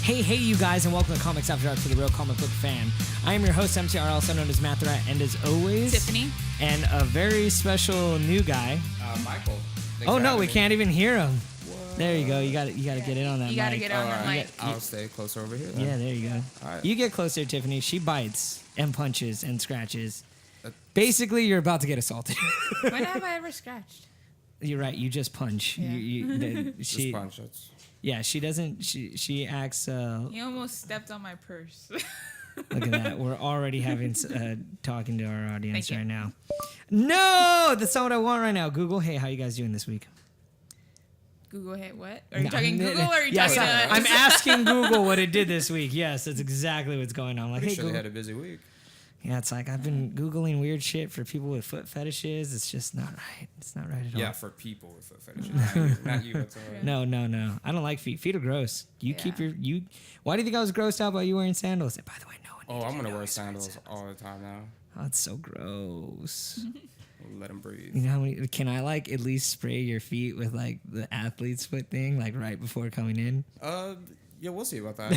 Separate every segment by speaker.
Speaker 1: Hey, you guys, and welcome to Comics After Dark for the Real Comic Book Fan. I am your host, MTR, also known as Matt the Rat, and as always...
Speaker 2: Tiffany.
Speaker 1: And a very special new guy.
Speaker 3: Michael.
Speaker 1: Oh, no, we can't even hear him. What? There you go. You got to get in on that mic.
Speaker 2: You got to get on that mic.
Speaker 3: I'll stay closer over here then.
Speaker 1: Yeah, there you go.
Speaker 3: All right.
Speaker 1: You get closer, Tiffany. She bites and punches and scratches. Basically, you're about to get assaulted.
Speaker 2: When have I ever scratched?
Speaker 1: You're right. You just punch.
Speaker 2: Yeah.
Speaker 3: Just punch. That's...
Speaker 1: Yeah, she doesn't. She acts.
Speaker 2: You almost stepped on my purse.
Speaker 1: Look at that. We're already having talking to our audience right now. No, that's not what I want right now. Google, hey, how you guys doing this week?
Speaker 2: Google, hey, what? Are you talking Google or are you
Speaker 1: yes,
Speaker 2: talking to us?
Speaker 1: I'm asking Google what it did this week. Yes, that's exactly what's going on. Like,
Speaker 3: Pretty
Speaker 1: hey,
Speaker 3: sure
Speaker 1: Google.
Speaker 3: they had a busy week.
Speaker 1: Yeah, it's like I've been Googling weird shit for people with foot fetishes. It's just not right. It's not right at all.
Speaker 3: Yeah, for people with foot fetishes. Not you. That's all right.
Speaker 1: No. I don't like feet. Feet are gross. Keep your... Why do you think I was grossed out by you wearing sandals? By the way, no one
Speaker 3: Oh, I'm going to wear sandals all the time now.
Speaker 1: Oh, it's so gross.
Speaker 3: Let them breathe.
Speaker 1: You know how many... Can I, like, at least spray your feet with, like, the athlete's foot thing, like, right before coming in?
Speaker 3: Yeah, we'll see about that.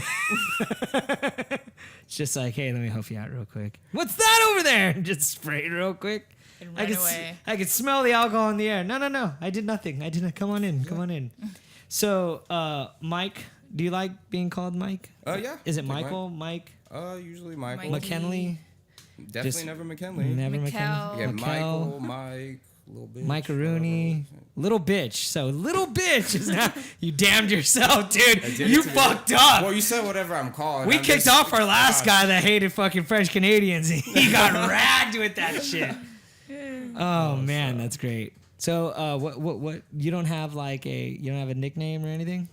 Speaker 1: It's just like, hey, let me help you out real quick. What's that over there? Just spray it real quick.
Speaker 2: And run away.
Speaker 1: I could smell the alcohol in the air. No. I did nothing. I didn't. Come on in. So, Mike, do you like being called Mike?
Speaker 3: Yeah.
Speaker 1: Is it Michael? Mike?
Speaker 3: Usually Michael.
Speaker 1: McKinley?
Speaker 3: Definitely never McKinley.
Speaker 1: Never
Speaker 2: Mikkel.
Speaker 3: Yeah,
Speaker 1: Mikkel.
Speaker 3: Michael, Mike, little bitch.
Speaker 1: Mike Rooney. Little bitch. So, little bitch is now... You damned yourself, dude. You fucked up.
Speaker 3: Well, you said whatever I'm called.
Speaker 1: We kicked off our last guy that hated fucking French Canadians. He got ragged with that shit. Oh man, that's great. So, what? You don't have like you don't have a nickname or anything?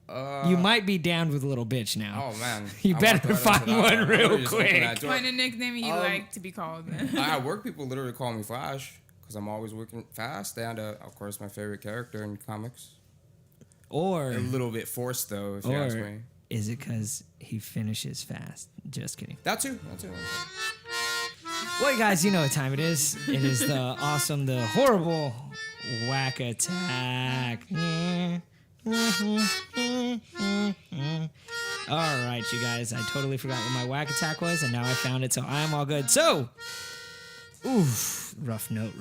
Speaker 1: You might be downed with a little bitch now.
Speaker 3: Oh man,
Speaker 1: You better find one real quick.
Speaker 2: Find a nickname you like to be called.
Speaker 3: At work, people literally call me Flash because I'm always working fast, and of course, my favorite character in comics.
Speaker 1: Or
Speaker 3: A little bit forced though, if you ask me.
Speaker 1: Is it because he finishes fast? Just kidding.
Speaker 3: That too.
Speaker 1: Well, you guys, you know what time it is. It is the horrible whack attack. All right, you guys. I totally forgot what my whack attack was, and now I found it, so I am all good. So, oof, rough note.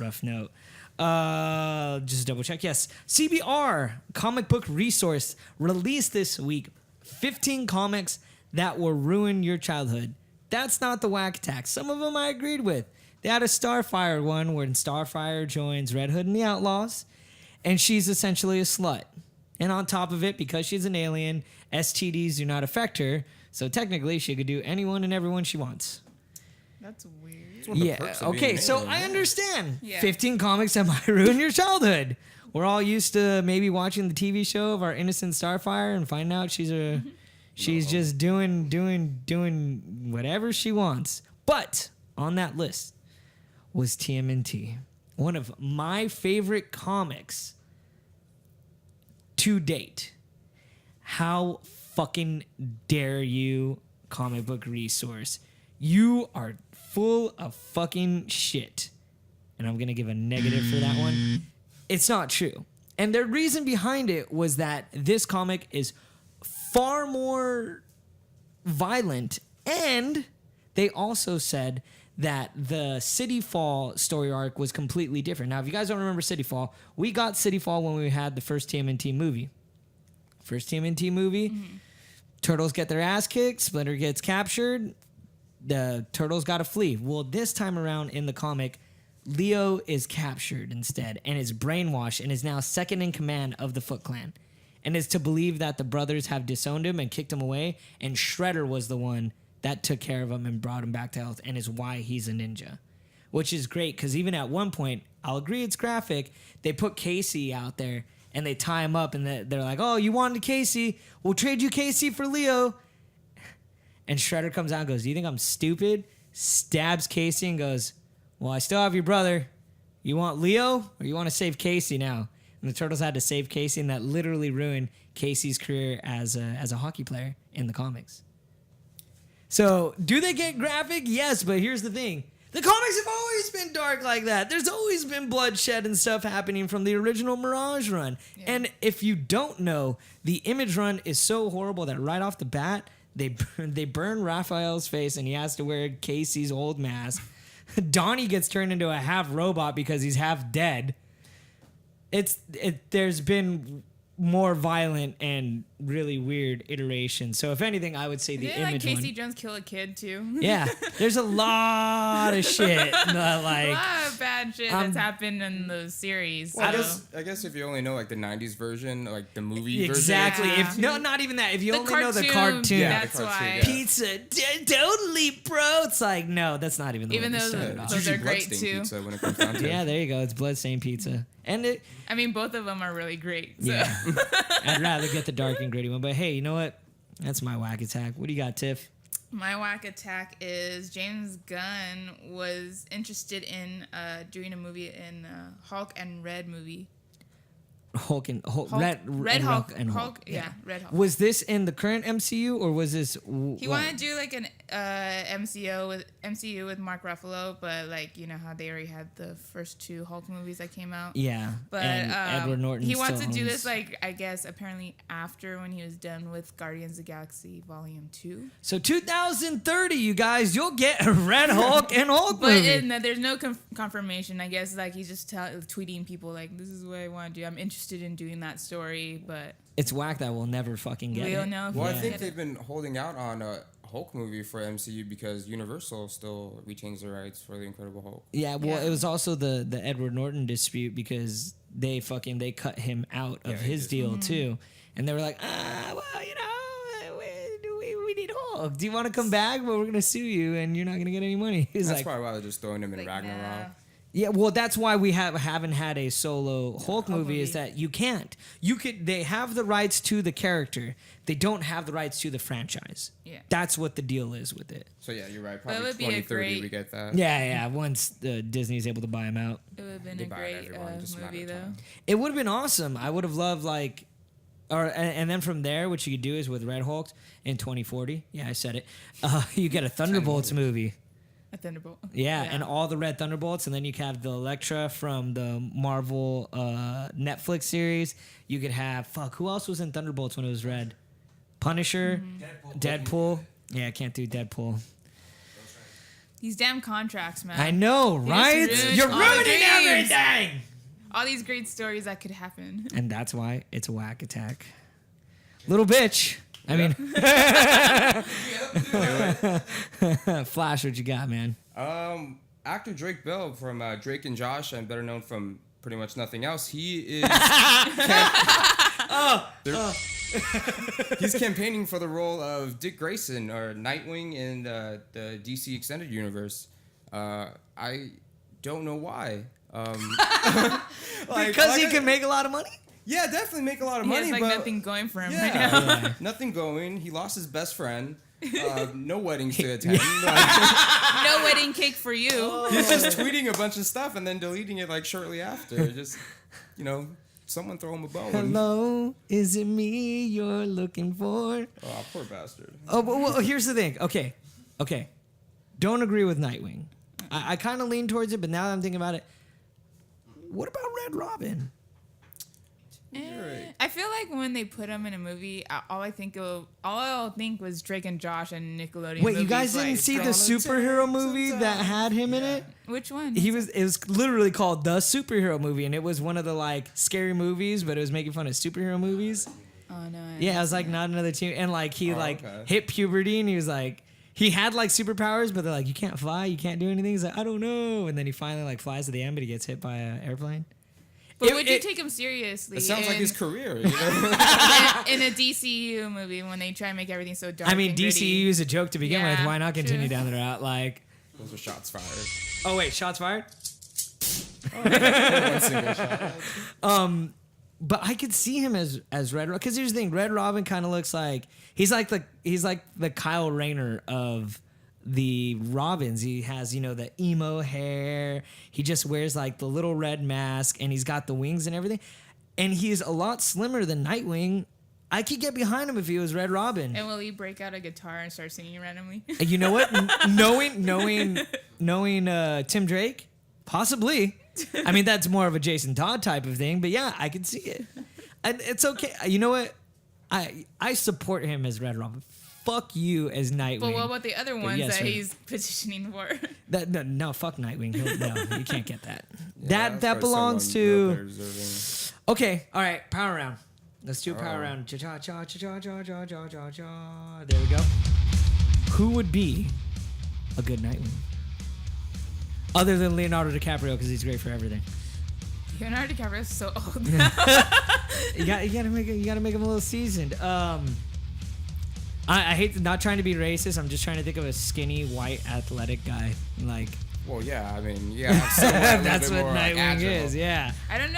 Speaker 1: Just double check. Yes, CBR, comic book resource, released this week. 15 comics that will ruin your childhood. That's not the whack attack. Some of them I agreed with. They had a Starfire one where Starfire joins Red Hood and the Outlaws, and she's essentially a slut. And on top of it, because she's an alien, STDs do not affect her, so technically she could do anyone and everyone she wants.
Speaker 2: That's weird.
Speaker 1: Yeah, okay, so I understand.
Speaker 2: Yeah.
Speaker 1: 15 comics that might ruin your childhood. We're all used to maybe watching the TV show of our innocent Starfire and find out she's just doing whatever she wants. But on that list was TMNT, one of my favorite comics to date. How fucking dare you, comic book resource? You are full of fucking shit. And I'm going to give a negative for that one. It's not true. And the reason behind it was that this comic is far more violent, and they also said that the City Fall story arc was completely different. Now, if you guys don't remember City Fall, we got City Fall when we had the first TMNT movie. Turtles get their ass kicked, Splinter gets captured, the turtles got to flee. Well, this time around in the comic, Leo is captured instead and is brainwashed and is now second in command of the Foot Clan, and is to believe that the brothers have disowned him and kicked him away, and Shredder was the one that took care of him and brought him back to health and is why he's a ninja. Which is great because even at one point, I'll agree it's graphic, they put Casey out there and they tie him up and they're like, oh, you wanted Casey? We'll trade you Casey for Leo. And Shredder comes out and goes, do you think I'm stupid? Stabs Casey and goes, well, I still have your brother. You want Leo or you want to save Casey now? And the Turtles had to save Casey, and that literally ruined Casey's career as a hockey player in the comics. So, do they get graphic? Yes, but here's the thing. The comics have always been dark like that. There's always been bloodshed and stuff happening from the original Mirage run.
Speaker 2: Yeah.
Speaker 1: And if you don't know, the Image run is so horrible that right off the bat, they burn Raphael's face and he has to wear Casey's old mask. Donnie gets turned into a half robot because he's half dead. There's been more violent and really weird iterations. So if anything, I would say the
Speaker 2: Didn't
Speaker 1: Image
Speaker 2: like Casey
Speaker 1: one.
Speaker 2: Jones kill a kid too?
Speaker 1: Yeah, there's a lot of shit.
Speaker 2: A
Speaker 1: Like,
Speaker 2: lot of bad shit that's happened in the series.
Speaker 3: Well,
Speaker 2: so.
Speaker 3: I guess if you only know like the '90s version, like the movie
Speaker 1: exactly.
Speaker 2: Yeah.
Speaker 1: If no, not even that. If you
Speaker 2: The
Speaker 1: only know the
Speaker 2: cartoon,
Speaker 1: cartoon,
Speaker 3: Yeah, the
Speaker 2: that's
Speaker 3: cartoon,
Speaker 2: why.
Speaker 3: yeah.
Speaker 1: pizza, totally, bro. It's like no, that's not even the
Speaker 2: Even
Speaker 1: one
Speaker 2: though
Speaker 1: they
Speaker 3: version,
Speaker 1: started off.
Speaker 2: those
Speaker 3: it's usually
Speaker 2: are great,
Speaker 3: bloodstained
Speaker 2: too.
Speaker 3: pizza when it comes down to
Speaker 1: Yeah,
Speaker 3: it.
Speaker 1: there you go. It's bloodstained pizza, and it.
Speaker 2: I mean, both of them are really great. So.
Speaker 1: Yeah, I'd rather get the dark and gritty one. But hey, you know what? That's my whack attack. What do you got, Tiff?
Speaker 2: My whack attack is James Gunn was interested in doing a movie in Hulk and Red movie.
Speaker 1: Hulk,
Speaker 2: Hulk,
Speaker 1: Red
Speaker 2: Hulk,
Speaker 1: and
Speaker 2: Hulk, yeah, Red Hulk.
Speaker 1: Was this in the current MCU or was this?
Speaker 2: He wanted to do like an MCU with Mark Ruffalo, but like you know how they already had the first two Hulk movies that came out.
Speaker 1: Yeah,
Speaker 2: But
Speaker 1: and Edward Norton.
Speaker 2: he wants to
Speaker 1: still
Speaker 2: do
Speaker 1: owns-
Speaker 2: this like I guess apparently after when he was done with Guardians of the Galaxy Volume 2.
Speaker 1: So 2030, you guys, you'll get a Red Hulk and Hulk
Speaker 2: But
Speaker 1: movie.
Speaker 2: there's no confirmation. I guess like he's just tweeting people like this is what I want to do. I'm interested in doing that story, but
Speaker 1: It's whack that we'll never fucking get
Speaker 2: we
Speaker 1: it.
Speaker 2: don't know. If
Speaker 3: Well,
Speaker 2: we
Speaker 3: I
Speaker 2: can
Speaker 3: think
Speaker 2: get
Speaker 3: they've
Speaker 2: it.
Speaker 3: been holding out on a Hulk movie for MCU because Universal still retains the rights for the Incredible Hulk.
Speaker 1: Yeah, well,
Speaker 2: Yeah.
Speaker 1: it was also the Edward Norton dispute because they cut him out of
Speaker 3: Yeah,
Speaker 1: his
Speaker 3: he
Speaker 1: deal too, and they were like, well, you know, we need Hulk. Do you want to come back? But we're gonna sue you, and you're not gonna get any money. He's
Speaker 3: That's
Speaker 1: like,
Speaker 3: probably why they're just throwing him in
Speaker 2: Like,
Speaker 3: Ragnarok.
Speaker 2: nah.
Speaker 1: yeah, well, that's why we haven't had a solo Hulk movie. Is
Speaker 2: movie.
Speaker 1: that you can't? They have the rights to the character, they don't have the rights to the franchise.
Speaker 2: Yeah.
Speaker 1: That's what the deal is with it.
Speaker 3: So yeah, you're right.
Speaker 2: But it
Speaker 3: Probably
Speaker 2: would be a
Speaker 3: 2030
Speaker 2: great-
Speaker 3: we get that.
Speaker 1: Yeah. Once Disney's able to buy him out.
Speaker 2: It would have been
Speaker 3: They
Speaker 2: a
Speaker 3: buy
Speaker 2: great
Speaker 3: everyone, just a matter
Speaker 2: movie
Speaker 3: of
Speaker 2: though.
Speaker 3: time.
Speaker 1: It would have been awesome. I would have loved and then from there, what you could do is with Red Hulk in 2040. Yeah, I said it. You get a Thunderbolts movie.
Speaker 2: A Thunderbolt.
Speaker 1: Yeah, and all the Red Thunderbolts, and then you could have the Elektra from the Marvel Netflix series. You could have who else was in Thunderbolts when it was red? Punisher, Deadpool. Yeah, I can't do Deadpool.
Speaker 2: These damn contracts, man.
Speaker 1: I know, right?
Speaker 2: ruined
Speaker 1: You're
Speaker 2: all the
Speaker 1: ruining
Speaker 2: dreams.
Speaker 1: everything.
Speaker 2: All these great stories that could happen.
Speaker 1: And that's why it's a whack attack. Little bitch. I mean, Flash, what you got, man?
Speaker 3: Actor Drake Bell from Drake and Josh, and better known from pretty much nothing else. He is he's campaigning for the role of Dick Grayson or Nightwing in the DC Extended Universe. I don't know why.
Speaker 1: Because he can make a lot of money?
Speaker 3: Yeah, definitely make a lot of
Speaker 2: He
Speaker 3: money,
Speaker 2: has like
Speaker 3: but
Speaker 2: nothing going for him
Speaker 3: yeah,
Speaker 2: right now.
Speaker 1: Yeah.
Speaker 3: nothing going. He lost his best friend. No weddings to attend.
Speaker 2: No wedding cake for you.
Speaker 3: He's just tweeting a bunch of stuff and then deleting it like shortly after. Just, someone throw him a bone.
Speaker 1: Hello, is it me you're looking for?
Speaker 3: Oh, poor bastard.
Speaker 1: Oh, but well, here's the thing. Okay. Don't agree with Nightwing. I kind of lean towards it, but now that I'm thinking about it, what about Red Robin?
Speaker 3: right.
Speaker 2: I feel like when they put him in a movie, all I'll think was Drake and Josh and Nickelodeon.
Speaker 1: Wait, you
Speaker 2: movies,
Speaker 1: guys didn't
Speaker 2: like,
Speaker 1: see the
Speaker 3: Donald
Speaker 1: superhero movie that had him in it?
Speaker 2: Which one?
Speaker 1: It was literally called The Superhero Movie, and it was one of the like scary movies, but it was making fun of superhero movies.
Speaker 2: Oh no.
Speaker 1: Yeah, it was like not another team, and like he
Speaker 3: okay.
Speaker 1: hit puberty, and he was like he had like superpowers, but they're like you can't fly, you can't do anything. He's like I don't know, and then he finally like flies to the end, but he gets hit by an airplane.
Speaker 2: But would you take him seriously?
Speaker 3: It sounds like his career.
Speaker 2: in a DCU movie when they try and make everything so dark.
Speaker 1: I mean,
Speaker 2: and gritty.
Speaker 1: DCU is a joke to begin with.
Speaker 2: Yeah,
Speaker 1: Why not continue
Speaker 2: true.
Speaker 1: down the route? Like,
Speaker 3: Those are shots fired.
Speaker 1: oh wait, shots fired.
Speaker 3: One single shot.
Speaker 1: But I could see him as Red Robin. Because here's the thing: Red Robin kind of looks like he's like the Kyle Rayner of the Robins. He has the emo hair. He just wears like the little red mask, and he's got the wings and everything. And he's a lot slimmer than Nightwing. I could get behind him if he was Red Robin.
Speaker 2: And will he break out a guitar and start singing randomly?
Speaker 1: And you know what? Knowing Tim Drake, possibly. I mean, that's more of a Jason Todd type of thing, but yeah, I can see it. And it's okay. You know what? I support him as Red Robin. Fuck you as Nightwing.
Speaker 2: But what about the other ones
Speaker 1: yes,
Speaker 2: that
Speaker 1: sir.
Speaker 2: he's petitioning for?
Speaker 1: No, fuck Nightwing. No, you can't get that.
Speaker 3: Yeah,
Speaker 1: that belongs to. Okay, all right, power round. Let's do a power round. Cha cha cha cha cha cha cha cha cha. There we go. Who would be a good Nightwing? Other than Leonardo DiCaprio, because he's great for everything.
Speaker 2: Leonardo DiCaprio is so old.
Speaker 1: You gotta make him a little seasoned. I hate not trying to be racist. I'm just trying to think of a skinny, white, athletic guy. Like,
Speaker 3: well, yeah. I mean, yeah.
Speaker 1: that's what Nightwing is. Yeah.
Speaker 2: I don't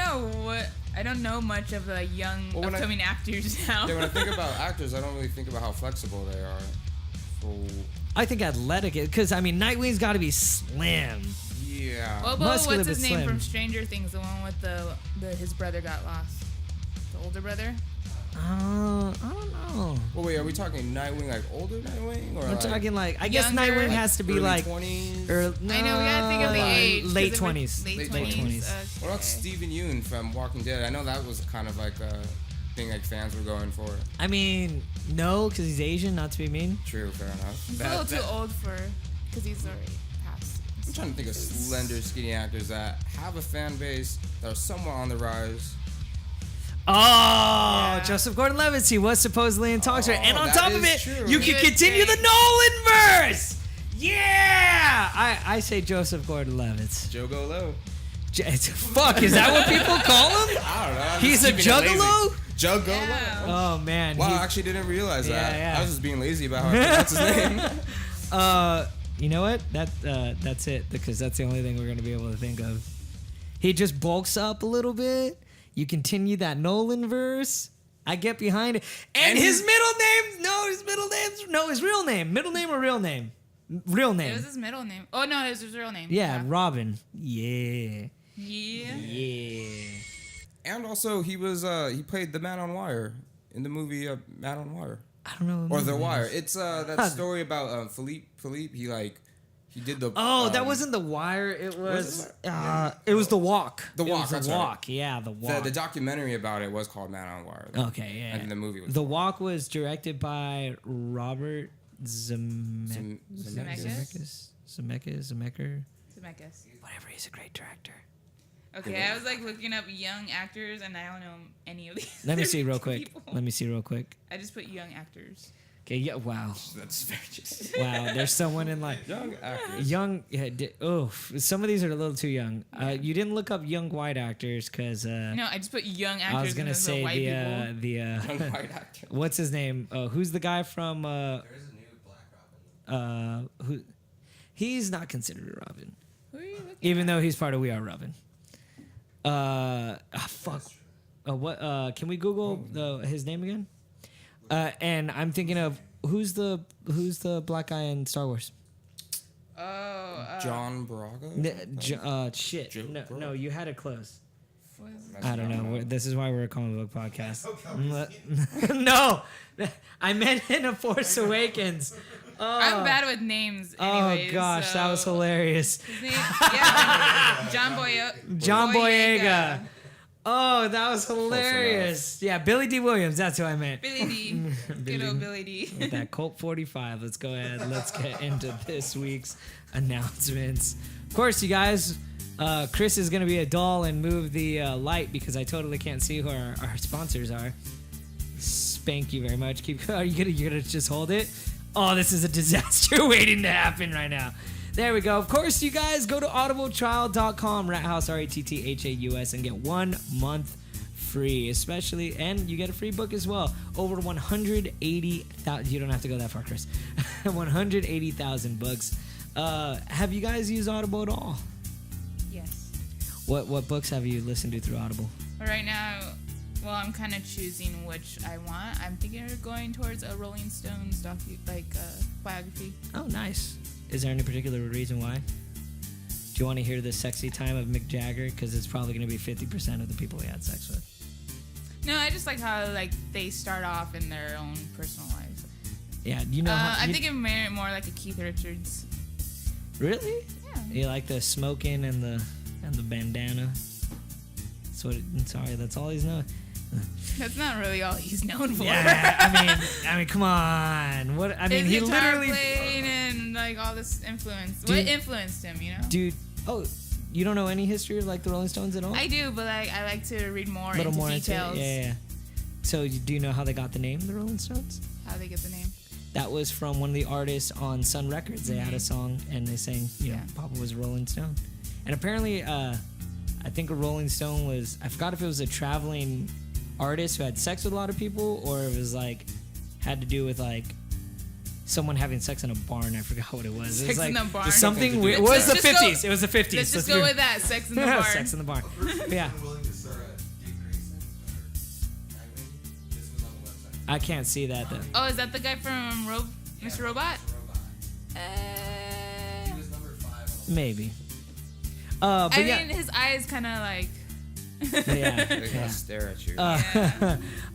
Speaker 2: know much of the young upcoming actors now.
Speaker 3: Yeah, when I think about actors, I don't really think about how flexible they are. So,
Speaker 1: I think athletic, because I mean, Nightwing's got to be slim.
Speaker 3: yeah.
Speaker 2: Well,
Speaker 1: Muscular
Speaker 2: what's his
Speaker 1: but
Speaker 2: name
Speaker 1: slim.
Speaker 2: from Stranger Things? The one with the his brother got lost. The older brother.
Speaker 1: I don't know.
Speaker 3: Well, wait, are we talking Nightwing, like older Nightwing, or
Speaker 1: I'm talking like, I guess
Speaker 2: younger,
Speaker 1: Nightwing
Speaker 2: like
Speaker 1: has to be
Speaker 3: early
Speaker 1: like
Speaker 3: 20s?
Speaker 2: I know we gotta think of the age. 'cause
Speaker 1: late
Speaker 2: if
Speaker 1: 20s.
Speaker 2: Late
Speaker 3: Late
Speaker 2: 20s.
Speaker 1: 20s.
Speaker 3: What about Stephen Yeun from Walking Dead? I know that was kind of like a thing like fans were going for.
Speaker 1: I mean, no, because he's Asian, not to be mean.
Speaker 3: True, fair enough.
Speaker 2: He's a little too old because he's already passed.
Speaker 3: I'm trying to think of slender, skinny actors that have a fan base that are somewhat on the rise.
Speaker 1: Oh,
Speaker 2: Yeah.
Speaker 1: Joseph Gordon-Levitt, he was supposedly in talks, right? And on
Speaker 3: that
Speaker 1: top of
Speaker 3: is
Speaker 1: it,
Speaker 3: true.
Speaker 1: you
Speaker 2: He
Speaker 1: can
Speaker 2: was
Speaker 1: continue
Speaker 2: great.
Speaker 1: the Nolan verse. Yeah, I say Joseph Gordon-Levitt.
Speaker 3: Joe Go Low.
Speaker 1: Fuck, is that what people call him?
Speaker 3: I don't know. I'm
Speaker 1: He's
Speaker 3: just
Speaker 1: a
Speaker 3: keeping it lazy.
Speaker 1: juggalo?
Speaker 3: Joe Go
Speaker 2: Yeah.
Speaker 3: Low.
Speaker 1: Oh man.
Speaker 3: Wow,
Speaker 1: he-
Speaker 3: I actually didn't realize that.
Speaker 1: Yeah.
Speaker 3: I was just being lazy about how I pronounce his name.
Speaker 1: You know what? That's it, because that's the only thing we're gonna be able to think of. He just bulks up a little bit. You continue that Nolan verse. I get behind it. And his middle name? No, his middle name's his real name. Middle name or real name? Real
Speaker 2: It was
Speaker 1: name.
Speaker 2: his middle name. Oh no, it was his real name.
Speaker 1: Yeah, Robin. Yeah.
Speaker 2: Yeah.
Speaker 1: Yeah.
Speaker 3: And also, he played the Man on Wire in the movie Man on Wire.
Speaker 1: I don't know.
Speaker 3: Or The Wire. It's that story about Philippe. He did the.
Speaker 1: Oh, that wasn't The Wire. It was.
Speaker 3: it
Speaker 1: It was The Walk.
Speaker 3: The Walk,
Speaker 1: It was
Speaker 3: that's
Speaker 1: The
Speaker 3: right.
Speaker 1: Walk. Yeah, The Walk.
Speaker 3: The documentary about it was called Man on Wire.
Speaker 1: Okay, yeah.
Speaker 3: And the movie was.
Speaker 1: The Walk was directed by Robert Zemeckis.
Speaker 2: Zemeckis? Zemeckis.
Speaker 1: Whatever. He's a great director.
Speaker 2: Okay, I was like looking up young actors, and I don't know any of these.
Speaker 1: Let me see real quick.
Speaker 2: people.
Speaker 1: Let me see real quick.
Speaker 2: I just put young actors.
Speaker 1: Okay. Yeah. Wow.
Speaker 3: That's very just.
Speaker 1: Wow. There's someone in like
Speaker 3: Young actors.
Speaker 1: young. Yeah, some of these are a little too young. You didn't look up young white actors because.
Speaker 2: No, I just put young actors.
Speaker 1: I was gonna
Speaker 2: and then
Speaker 1: say
Speaker 2: white people.
Speaker 3: Young white actor.
Speaker 1: what's his name? Who's the guy from?
Speaker 4: There is a new Black Robin.
Speaker 1: Who? He's not considered a Robin,
Speaker 2: Who are you looking
Speaker 1: even though he's part of We Are Robin. Fuck. What? Can we Google his name again? And I'm thinking of who's the black guy in Star Wars?
Speaker 3: John Braga.
Speaker 1: Shit.
Speaker 3: Joe
Speaker 1: No,
Speaker 3: Burrow.
Speaker 1: no, you had it close.
Speaker 2: Was-
Speaker 1: I don't know. This is why we're a comic book podcast.
Speaker 4: Okay.
Speaker 1: No, I meant in A Force Awakens.
Speaker 2: I'm bad with names.
Speaker 1: Oh
Speaker 2: Anyways,
Speaker 1: gosh, that was
Speaker 2: so-
Speaker 1: hilarious.
Speaker 2: His name, yeah,
Speaker 1: John Boyega.
Speaker 2: Boyega.
Speaker 1: Oh, that was hilarious. Yeah, Billy D. Williams. That's who I meant.
Speaker 2: Billy D. Good old Billy D.
Speaker 1: With that Colt 45. Let's go ahead. Let's get into this week's announcements. Of course, you guys, Chris is going to be a doll and move the light because I totally can't see who our sponsors are. Spank you very much. Are you gonna just hold it? Oh, this is a disaster waiting to happen right now. There we go. Of course, you guys go to audibletrial.com, rathouse, RATTHAUS, and get 1 month free, especially, and you get a free book as well. Over 180,000. You don't have to go that far, Chris. 180,000 books. Have you guys used Audible at all?
Speaker 2: Yes.
Speaker 1: What books have you listened to through Audible?
Speaker 2: But right now, well, I'm kind of choosing which I want. I'm thinking of going towards a Rolling Stones biography.
Speaker 1: Oh, nice. Is there any particular reason why? Do you want to hear the sexy time of Mick Jagger? Because it's probably going to be 50% of the people he had sex with.
Speaker 2: No, I just like how like they start off in their own personal lives.
Speaker 1: Yeah, you know.
Speaker 2: I think it made it more like a Keith Richards.
Speaker 1: Really?
Speaker 2: Yeah.
Speaker 1: You like the smoking and the bandana? That's what. Sorry, that's all he's known.
Speaker 2: That's not really all he's known for.
Speaker 1: Yeah, I mean, come on. What? I mean,
Speaker 2: His
Speaker 1: he
Speaker 2: guitar
Speaker 1: literally.
Speaker 2: playing and like all this influence.
Speaker 1: Dude.
Speaker 2: What influenced him? You know.
Speaker 1: Dude, oh, you don't know any history of like the Rolling Stones at all?
Speaker 2: I do, but like I like to read more
Speaker 1: A little
Speaker 2: into
Speaker 1: more
Speaker 2: details.
Speaker 1: into it. Yeah. So do you know how they got the name, the Rolling Stones?
Speaker 2: How they get the name?
Speaker 1: That was from one of the artists on Sun Records. They had a song and they sang, you know,
Speaker 2: Yeah.
Speaker 1: Papa was a Rolling Stone. And apparently, I think a Rolling Stone was, I forgot if it was a traveling artist who had sex with a lot of people or it was like, had to do with like someone having sex in a barn. I forgot what it was. It was
Speaker 2: Sex in
Speaker 1: like
Speaker 2: a barn.
Speaker 1: something weird. It
Speaker 2: Let's
Speaker 1: was the
Speaker 2: just go-
Speaker 1: 50s. It was the 50s.
Speaker 2: Let's just go with that. Sex in the barn.
Speaker 1: Sex in the barn. Yeah.
Speaker 4: Willing to start at Dick Grayson or Nightwing? This was on the website.
Speaker 1: I can't see that though.
Speaker 2: Oh, is that the guy from Mr. Robot?
Speaker 4: Robot. He was number 5 on the
Speaker 1: Maybe. But
Speaker 2: I
Speaker 1: yeah.
Speaker 2: mean, his eyes kind of like.
Speaker 3: They're
Speaker 1: yeah.
Speaker 3: gonna stare at you.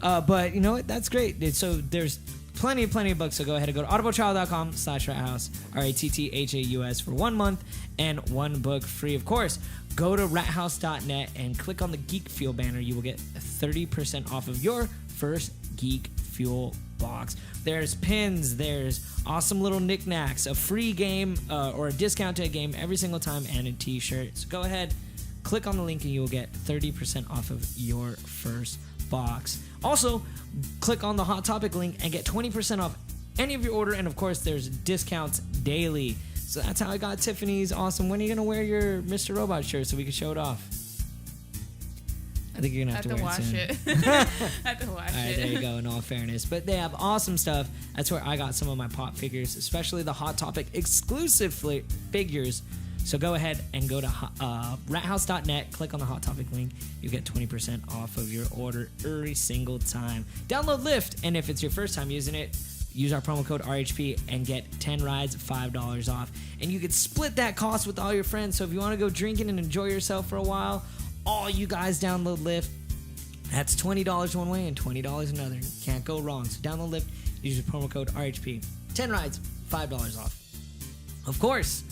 Speaker 1: But you know what? That's great. So there's plenty of books. So go ahead and go to audibletrial.com/rathouse, RATTHAUS for 1 month and 1 book free. Of course, go to rathouse.net and click on the Geek Fuel banner. You will get 30% off of your first Geek Fuel box. There's pins, there's awesome little knickknacks, a free game or a discount to a game every single time, and a t-shirt. So go ahead, click on the link and you will get 30% off of your first box. Also, click on the Hot Topic link and get 20% off any of your order, and of course there's discounts daily. So that's how I got Tiffany's awesome. When are you gonna wear your Mr. Robot shirt so we can show it off? I think you're gonna have to wear
Speaker 2: wash
Speaker 1: it soon.
Speaker 2: it. I have to wash
Speaker 1: All right,
Speaker 2: it.
Speaker 1: there you go. In all fairness, but they have awesome stuff. That's where I got some of my pop figures, especially the Hot Topic exclusive figures. So go ahead and go to rathouse.net, click on the Hot Topic link. You get 20% off of your order every single time. Download Lyft, and if it's your first time using it, use our promo code RHP and get 10 rides, $5 off. And you could split that cost with all your friends. So if you want to go drinking and enjoy yourself for a while, all you guys download Lyft. That's $20 one way and $20 another. You can't go wrong. So download Lyft, use your promo code RHP. 10 rides, $5 off. Of course,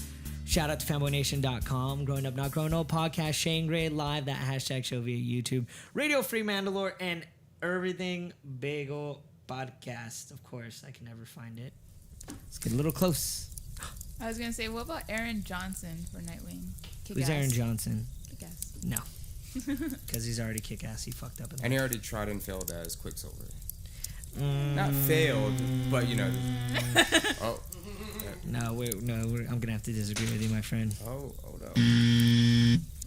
Speaker 1: shout out to fanboynation.com, Growing Up Not Growing Old podcast, Shane Gray live, that hashtag show via YouTube, Radio Free Mandalore, and Everything Bagel podcast. Of course, I can never find it. Let's get a little close.
Speaker 2: I was gonna say, what about Aaron Johnson for Nightwing?
Speaker 1: Who's Aaron Johnson?
Speaker 2: Kick-ass.
Speaker 1: No. Because he's already kick-ass. He fucked up.
Speaker 3: And he already tried and failed as Quicksilver. Not failed, but you know. Oh.
Speaker 1: No, I'm going to have to disagree with you, my friend.
Speaker 3: Oh no.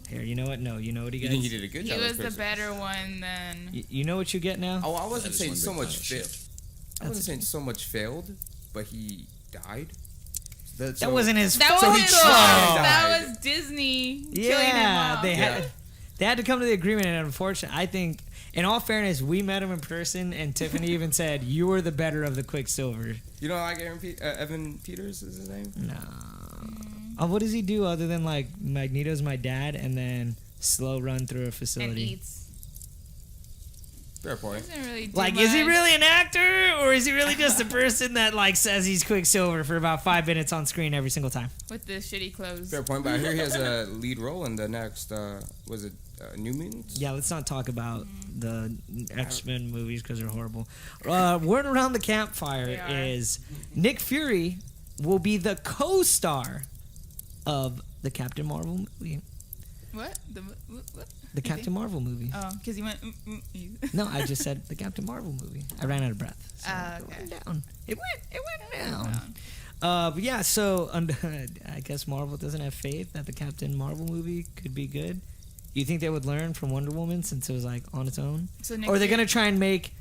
Speaker 1: Here, you know what? No, you know what he
Speaker 3: You
Speaker 1: gets?
Speaker 3: think he did a good
Speaker 2: He
Speaker 3: job? as
Speaker 2: was the
Speaker 3: Quicksilver?
Speaker 2: better one than.
Speaker 1: You know what you get now?
Speaker 3: Oh, I wasn't
Speaker 4: That is
Speaker 3: saying
Speaker 4: one
Speaker 3: so
Speaker 4: big
Speaker 3: much
Speaker 4: pile of
Speaker 3: failed.
Speaker 4: shit.
Speaker 3: I wasn't saying so much failed, but he died.
Speaker 1: That wasn't his
Speaker 2: That
Speaker 1: fault.
Speaker 2: was
Speaker 3: he
Speaker 2: his
Speaker 3: tried.
Speaker 2: fault. That was Disney killing him
Speaker 1: Yeah,
Speaker 2: off.
Speaker 1: they
Speaker 3: Yeah.
Speaker 1: had to come to the agreement, and unfortunately, I think, in all fairness, we met him in person, and Tiffany even said, you were the better of the Quicksilver.
Speaker 3: You know, like Evan Peters is his name.
Speaker 1: No. What does he do other than, like, Magneto's my dad, and then slow run through a
Speaker 2: And
Speaker 1: facility?
Speaker 2: eats.
Speaker 3: Fair point.
Speaker 2: Doesn't really do
Speaker 1: Like, is he
Speaker 2: much.
Speaker 1: really an actor, or is he really just a person that, like, says he's Quicksilver for about 5 minutes on screen every single time?
Speaker 2: With the shitty clothes.
Speaker 3: Fair point. But I hear he has a lead role in the next. Was it New Mutants?
Speaker 1: Yeah, let's not talk about the X-Men movies because they're horrible. Word around the campfire
Speaker 2: They are.
Speaker 1: is Nick Fury will be the co-star of the Captain Marvel movie.
Speaker 2: What? What?
Speaker 1: The Captain Marvel movie.
Speaker 2: Oh, because he went.
Speaker 1: No, I just said the Captain Marvel movie. I ran out of breath. So
Speaker 2: Ah,
Speaker 1: it
Speaker 2: okay.
Speaker 1: went down. It went down. But yeah, so I guess Marvel doesn't have faith that the Captain Marvel movie could be good. You think they would learn from Wonder Woman since it was like on its own?
Speaker 2: So Nick
Speaker 1: Or are they
Speaker 2: Fury-
Speaker 1: gonna try and make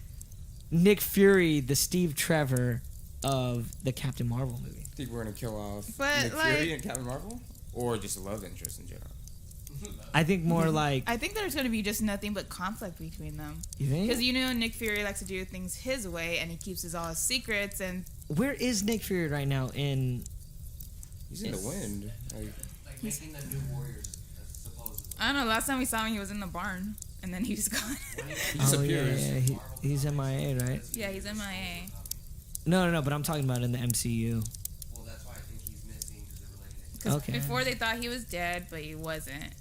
Speaker 1: Nick Fury the Steve Trevor of the Captain Marvel movie?
Speaker 3: Think we're gonna kill off
Speaker 2: But,
Speaker 3: Nick
Speaker 2: like-
Speaker 3: Fury and Captain Marvel, or just a love interest in general?
Speaker 1: I think more like
Speaker 2: I think there's going to be just nothing but conflict between them.
Speaker 1: you think.
Speaker 2: Because you know Nick Fury likes to do things his way, and he keeps all his secrets. And
Speaker 1: Where is Nick Fury right now? In
Speaker 3: He's in the wind. Like,
Speaker 4: Like making the new Warriors, supposedly.
Speaker 2: I don't know. Last time we saw him, he was in the barn, and then he was gone.
Speaker 3: He disappears.
Speaker 1: Yeah, he's MIA, right?
Speaker 2: Yeah, he's MIA.
Speaker 1: No, but I'm talking about in the MCU.
Speaker 4: Well, that's why I think he's missing because they're related to
Speaker 2: Because
Speaker 1: Okay.
Speaker 2: before they thought he was dead, but he wasn't,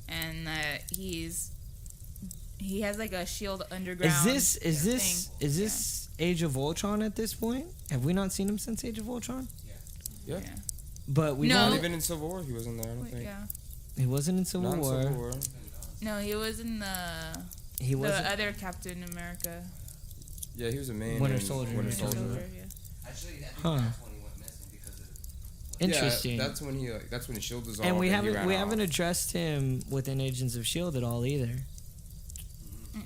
Speaker 2: and he has like a Shield Underground.
Speaker 1: Is this
Speaker 2: thing.
Speaker 1: Age of Ultron at this point? Have we not seen him since Age of Ultron?
Speaker 3: Yeah.
Speaker 2: Yeah.
Speaker 1: But we
Speaker 2: No.
Speaker 3: Not even in Civil War, he wasn't there. I don't think.
Speaker 2: Yeah.
Speaker 1: he wasn't in Civil
Speaker 3: Not in
Speaker 1: War.
Speaker 3: Civil War.
Speaker 2: No, he was in the
Speaker 1: He wasn't.
Speaker 2: other Captain America.
Speaker 3: Yeah, he was a main.
Speaker 1: Winter
Speaker 3: in
Speaker 1: Soldier.
Speaker 3: Winter
Speaker 1: Winter
Speaker 3: Soldier.
Speaker 1: Soldier.
Speaker 2: Yeah.
Speaker 4: Actually, I think
Speaker 1: Huh.
Speaker 4: that's when he went missing because of
Speaker 1: Interesting.
Speaker 3: Yeah, that's when he that's when his shield dissolved.
Speaker 1: and we
Speaker 3: he
Speaker 1: haven't
Speaker 3: ran
Speaker 1: we
Speaker 3: off.
Speaker 1: haven't addressed him within Agents of Shield at all either.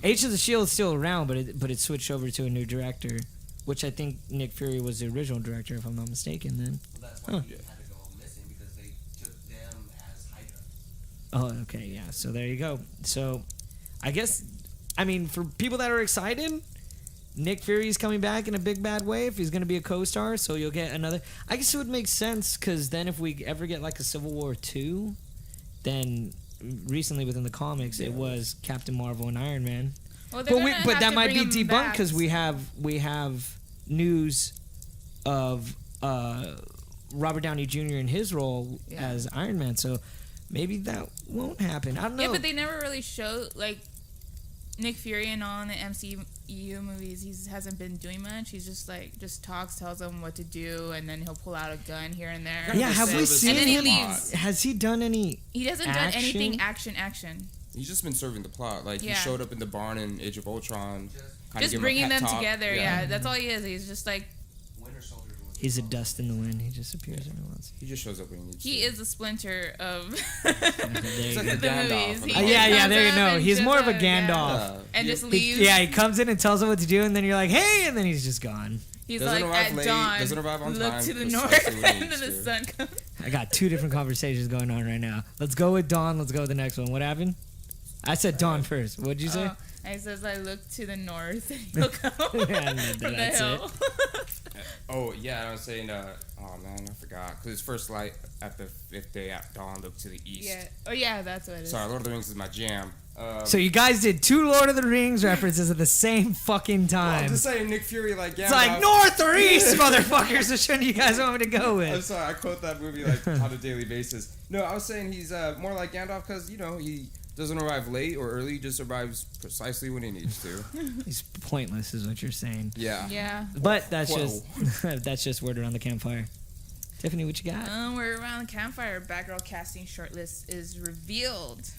Speaker 1: Agents of the Shield is still around, but it switched over to a new director, which I think Nick Fury was the original director, if I'm not mistaken. Then.
Speaker 4: well, that's why
Speaker 1: Huh.
Speaker 4: he had to go missing because they took them as Hydra.
Speaker 1: Oh, okay, yeah. So there you go. So, I guess, I mean, for people that are excited, Nick Fury's coming back in a big bad way if he's going to be a co-star. So you'll get another. I guess it would make sense because then if we ever get like a Civil War 2, then recently within the comics it was Captain Marvel and Iron Man.
Speaker 2: Well, they're gonna
Speaker 1: But
Speaker 2: have
Speaker 1: that
Speaker 2: to
Speaker 1: might be
Speaker 2: bring him
Speaker 1: debunked
Speaker 2: back.
Speaker 1: because we have news of Robert Downey Jr. in his role
Speaker 2: Yeah.
Speaker 1: as Iron Man. So maybe that won't happen. I don't know.
Speaker 2: Yeah, but they never really showed like Nick Fury and all in the MCU movies. He hasn't been doing much. He's just talks, tells them what to do, and then he'll pull out a gun here and there.
Speaker 1: Yeah, have we
Speaker 3: Service.
Speaker 1: seen
Speaker 2: And then he
Speaker 1: him?
Speaker 2: leaves.
Speaker 1: Has he done any?
Speaker 2: He hasn't done anything action.
Speaker 3: He's just been serving the plot. Like
Speaker 2: Yeah.
Speaker 3: he showed up in the barn in Age of Ultron. kinda
Speaker 2: Just
Speaker 3: give him a
Speaker 2: bringing
Speaker 3: pep
Speaker 2: them
Speaker 3: talk.
Speaker 2: together. Yeah, that's all he is. He's just like
Speaker 4: Winter Soldier was.
Speaker 1: He's a dust in the wind. He just appears every once.
Speaker 3: He just shows up when he needs
Speaker 2: he
Speaker 3: to.
Speaker 2: is a splinter of
Speaker 1: There
Speaker 3: He's
Speaker 1: you
Speaker 3: like
Speaker 1: go.
Speaker 3: a
Speaker 2: the
Speaker 3: Gandalf.
Speaker 2: movies.
Speaker 3: of
Speaker 2: He
Speaker 3: the
Speaker 1: Yeah,
Speaker 2: just
Speaker 1: yeah,
Speaker 2: comes
Speaker 1: there you
Speaker 2: up
Speaker 1: know.
Speaker 2: and
Speaker 1: He's
Speaker 2: just,
Speaker 1: more of a
Speaker 2: yeah.
Speaker 1: Gandalf.
Speaker 2: And
Speaker 3: He-
Speaker 2: just
Speaker 3: he-
Speaker 2: leaves.
Speaker 1: Yeah, he comes in and tells them what to do, and then you're like, "Hey!" and then he's just gone.
Speaker 2: He's
Speaker 3: Doesn't
Speaker 2: like
Speaker 3: arrive
Speaker 2: at
Speaker 3: late,
Speaker 2: dawn.
Speaker 3: doesn't arrive on
Speaker 2: look
Speaker 3: time,
Speaker 2: to the
Speaker 3: precisely
Speaker 2: north,
Speaker 3: when he
Speaker 2: and then
Speaker 3: needs
Speaker 2: the
Speaker 3: to.
Speaker 2: sun comes.
Speaker 1: I got two different conversations going on right now. Let's go with Dawn. Let's go with the next one. What happened? I said Dawn first. What'd you say?
Speaker 2: Oh, and he says, "I look to the north, and he'll come
Speaker 1: Yeah,
Speaker 2: from the
Speaker 1: that's
Speaker 2: hill."
Speaker 3: Oh yeah, I was saying. Oh man, I forgot. Because his first light at the fifth day at dawn looked to the east.
Speaker 2: Yeah. Oh yeah, that's what it is.
Speaker 3: Sorry, Lord of the Rings is my jam.
Speaker 1: So you guys did two Lord of the Rings references at the same fucking
Speaker 3: I'm
Speaker 1: time.
Speaker 3: just saying Nick Fury like Gandalf.
Speaker 1: It's like north or east, motherfuckers. Which one do you guys want me to go
Speaker 3: I'm
Speaker 1: with?
Speaker 3: sorry, I quote that movie like on a daily basis. No, I was saying he's more like Gandalf because he doesn't arrive late or early, he just arrives precisely when he needs to.
Speaker 1: He's pointless, is what you're saying.
Speaker 3: Yeah.
Speaker 2: Yeah.
Speaker 1: But that's
Speaker 3: Whoa.
Speaker 1: that's just word around the campfire. Tiffany, what you got?
Speaker 2: We're around the campfire. Batgirl casting shortlist is revealed.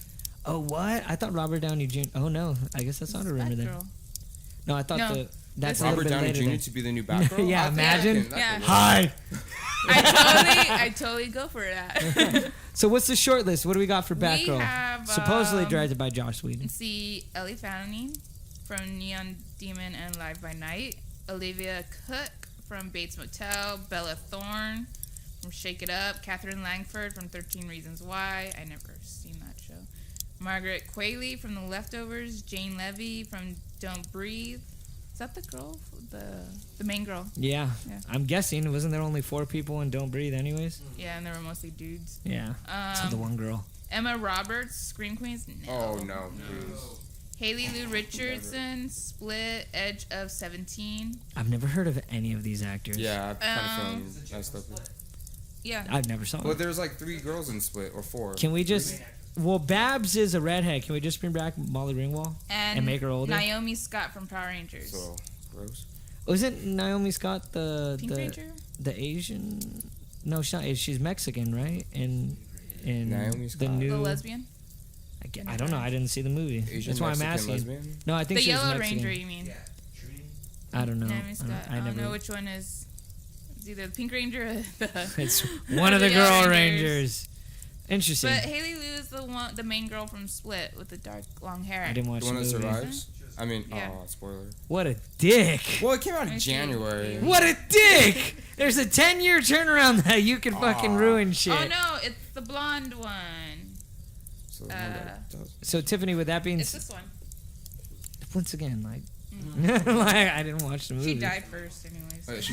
Speaker 1: Oh, what? I thought Robert Downey Jr. Oh no, I guess that's not a rumor then.
Speaker 2: Batgirl.
Speaker 1: No, I thought
Speaker 2: No.
Speaker 1: that's a
Speaker 3: Robert
Speaker 1: little bit
Speaker 3: Downey
Speaker 1: later
Speaker 3: Jr.
Speaker 1: then.
Speaker 3: to be the new Batgirl?
Speaker 1: Yeah,
Speaker 3: I think
Speaker 1: imagine.
Speaker 3: that
Speaker 2: Yeah.
Speaker 3: could work.
Speaker 1: Hi.
Speaker 2: I totally go for that.
Speaker 1: So what's the short list? What do we got for Batgirl?
Speaker 2: have,
Speaker 1: Supposedly directed by Josh Whedon.
Speaker 2: See Ellie Fanning from Neon Demon and Live by Night, Olivia Cook from Bates Motel, Bella Thorne from Shake It Up, Catherine Langford from 13 Reasons Why. I never seen that show. Margaret Qualley from The Leftovers, Jane Levy from Don't Breathe. Is that the girl? The main girl?
Speaker 1: Yeah.
Speaker 2: Yeah.
Speaker 1: I'm guessing. Wasn't there only 4 people in Don't Breathe anyways?
Speaker 2: Yeah, and they were mostly dudes.
Speaker 1: Yeah. So the one girl.
Speaker 2: Emma Roberts, Scream Queens. No.
Speaker 3: Oh, no, please.
Speaker 2: Haley Lou Richardson, Split, Edge of 17.
Speaker 1: I've never heard of any of these actors.
Speaker 3: Yeah, I've kind of feeling messed up.
Speaker 2: Yeah.
Speaker 1: I've never saw
Speaker 3: Well,
Speaker 1: it.
Speaker 3: there's like 3 girls in Split, or 4.
Speaker 1: Can we just... Well, Babs is a redhead. Can we just bring back Molly Ringwald and make her older?
Speaker 2: Naomi Scott from Power Rangers.
Speaker 3: So, gross.
Speaker 1: Wasn't Naomi Scott
Speaker 2: Pink Ranger?
Speaker 1: the Asian? No, she's not. She's Mexican, right? In
Speaker 3: Naomi
Speaker 1: the
Speaker 3: Scott.
Speaker 1: new.
Speaker 2: The lesbian?
Speaker 1: I don't know. I didn't see the movie.
Speaker 3: Asian
Speaker 1: That's why I'm
Speaker 3: Mexican
Speaker 1: asking.
Speaker 3: lesbian?
Speaker 1: No, I think
Speaker 2: The
Speaker 1: she was
Speaker 2: Yellow
Speaker 1: Mexican.
Speaker 2: Ranger, you mean?
Speaker 4: Yeah. Trudy.
Speaker 1: I don't know.
Speaker 2: Naomi Scott. I don't
Speaker 1: never.
Speaker 2: know which one is. It's either the Pink Ranger or the.
Speaker 1: It's one of the
Speaker 2: Yellow
Speaker 1: girl
Speaker 2: Rangers.
Speaker 1: Rangers. Interesting.
Speaker 2: But Haley Lou is the main girl from Split with the dark long hair.
Speaker 1: I didn't watch
Speaker 3: The one that
Speaker 1: the movie.
Speaker 3: survives? I mean,
Speaker 2: Yeah.
Speaker 3: spoiler.
Speaker 1: What a dick!
Speaker 3: Well, it came out in
Speaker 2: I see.
Speaker 3: January.
Speaker 1: What a dick! There's a 10-year turnaround that you can fucking
Speaker 3: Aw.
Speaker 1: ruin shit.
Speaker 2: Oh no, it's the blonde one.
Speaker 3: So the one that does.
Speaker 1: So Tiffany, with that being
Speaker 2: It's this one.
Speaker 1: once again, like Like, I didn't watch the movie.
Speaker 2: She died first, anyways.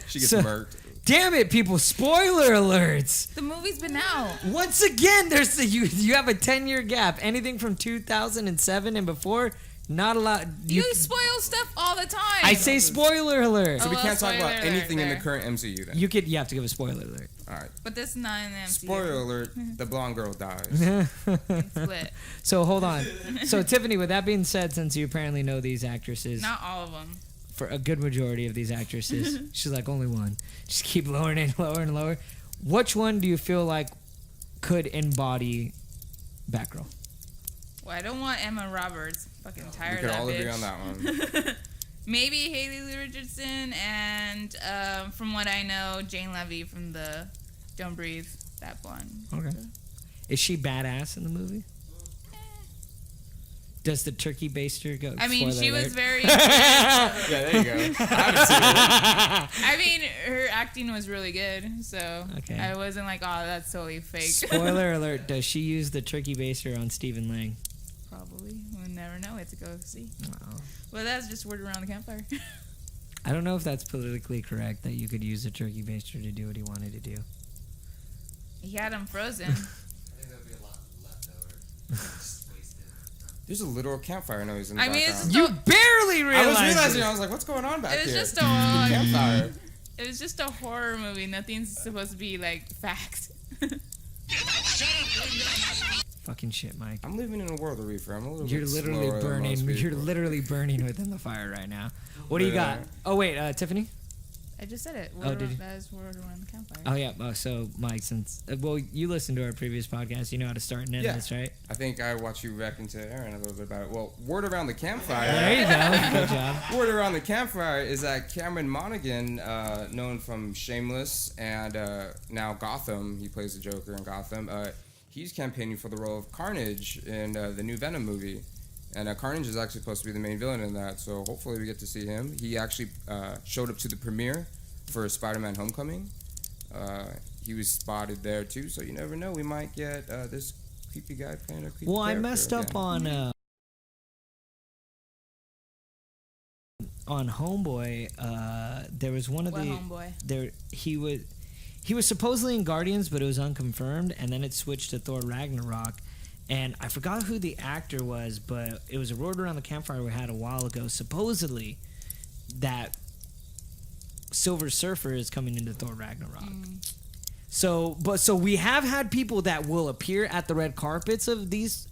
Speaker 3: She gets
Speaker 1: So-
Speaker 3: murked.
Speaker 1: Damn it, people! Spoiler alerts.
Speaker 2: The movie's been out.
Speaker 1: Once again, there's you have a 10-year gap. Anything from 2007 and before, not a lot.
Speaker 2: You spoil stuff all the time.
Speaker 1: I say spoiler alert.
Speaker 3: So we
Speaker 2: well,
Speaker 3: can't talk
Speaker 2: spoiler
Speaker 3: about
Speaker 2: alert
Speaker 3: anything in the
Speaker 2: there.
Speaker 3: current MCU then.
Speaker 1: You have to give a spoiler alert.
Speaker 3: All right.
Speaker 2: But this is not in the MCU.
Speaker 3: Spoiler alert: the blonde girl dies.
Speaker 2: It's lit.
Speaker 1: So hold on. So Tiffany, with that being said, since you apparently know these actresses,
Speaker 2: Not all of them.
Speaker 1: for a good majority of these actresses, she's like only one. Just keep lowering it, lower and lower. Which one do you feel like could embody Batgirl?
Speaker 2: Well, I don't want Emma Roberts. Fucking
Speaker 3: We
Speaker 2: tired
Speaker 3: could
Speaker 2: of that
Speaker 3: all
Speaker 2: bitch.
Speaker 3: agree on that one.
Speaker 2: Maybe Haley Lee Richardson and from what I know, Jane Levy from the Don't Breathe, that blonde.
Speaker 1: Okay. Is she badass in the movie? Does the turkey baster go?
Speaker 2: I mean,
Speaker 1: spoiler
Speaker 2: she
Speaker 1: alert.
Speaker 2: was very.
Speaker 3: Yeah, there you go. I haven't seen it.
Speaker 2: I mean, her acting was really good, so
Speaker 1: Okay.
Speaker 2: I wasn't like, oh, that's totally fake.
Speaker 1: Spoiler alert, does she use the turkey baster on Stephen Lang?
Speaker 2: Probably. We'll never know. We have to go see.
Speaker 1: Wow.
Speaker 2: Well, that's just word around the campfire.
Speaker 1: I don't know if that's politically correct that you could use a turkey baster to do what he wanted to do.
Speaker 2: He had him frozen.
Speaker 4: I think there'll be a lot left over. Just wasted.
Speaker 3: There's a literal campfire noise in the
Speaker 2: I mean,
Speaker 3: background.
Speaker 2: it's
Speaker 1: You barely
Speaker 3: I
Speaker 1: realized.
Speaker 3: was realizing,
Speaker 1: it.
Speaker 3: I was like, what's going on back
Speaker 2: It was
Speaker 3: here?
Speaker 2: just
Speaker 3: The campfire.
Speaker 2: It was just a horror movie. Nothing's supposed to be like fact.
Speaker 1: Fucking shit, Mike.
Speaker 3: I'm living in a world of reefer. I'm a little
Speaker 1: You're
Speaker 3: bit
Speaker 1: literally
Speaker 3: slower than
Speaker 1: burning.
Speaker 3: most
Speaker 1: You're
Speaker 3: people.
Speaker 1: literally burning within the fire right now. What do you got? Oh wait, Tiffany.
Speaker 2: I just said it.
Speaker 1: Oh, did you?
Speaker 2: That is word around the campfire.
Speaker 1: Oh yeah. Oh, so Mike, since well, you listened to our previous podcast, you know how to start and end
Speaker 3: Yeah.
Speaker 1: this, right?
Speaker 3: I think I watched you reacting to Aaron a little bit about it. Well, word around the campfire.
Speaker 1: There you go. Good job.
Speaker 3: Word around the campfire is that Cameron Monaghan, known from Shameless and now Gotham, he plays the Joker in Gotham. He's campaigning for the role of Carnage in the new Venom movie. And Carnage is actually supposed to be the main villain in that, so hopefully we get to see him. He actually showed up to the premiere for Spider-Man Homecoming. He was spotted there too, so you never know. We might get this creepy guy playing a creepy
Speaker 1: Well, I
Speaker 3: character
Speaker 1: messed up
Speaker 3: again.
Speaker 1: on Homeboy. There was one of
Speaker 2: What
Speaker 1: the
Speaker 2: homeboy?
Speaker 1: there he was supposedly in Guardians, but it was unconfirmed, and then it switched to Thor Ragnarok. And I forgot who the actor was, but it was a word around the campfire we had a while ago. Supposedly, that Silver Surfer is coming into Thor Ragnarok. So we have had people that will appear at the red carpets of these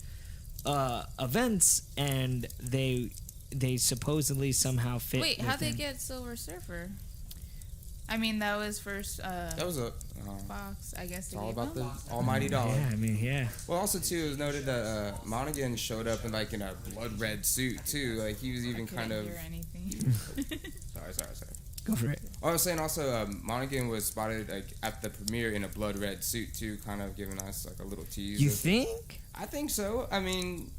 Speaker 1: events, and they supposedly somehow fit.
Speaker 2: Wait, how'd they
Speaker 1: within-
Speaker 2: get Silver Surfer? I mean, that was first
Speaker 3: That was
Speaker 2: Fox. I guess
Speaker 3: it's
Speaker 2: they
Speaker 3: all
Speaker 2: gave
Speaker 3: about
Speaker 2: them.
Speaker 3: the almighty dollar.
Speaker 1: Yeah, I mean, yeah.
Speaker 3: Well, also too, it was noted that Monaghan showed up in in a blood red suit too. Like he was even
Speaker 2: I couldn't
Speaker 3: kind of.
Speaker 2: hear anything.
Speaker 3: Sorry.
Speaker 1: Go for it.
Speaker 3: I was saying also, Monaghan was spotted at the premiere in a blood red suit too, kind of giving us a little tease.
Speaker 1: You think?
Speaker 3: I think so. I mean,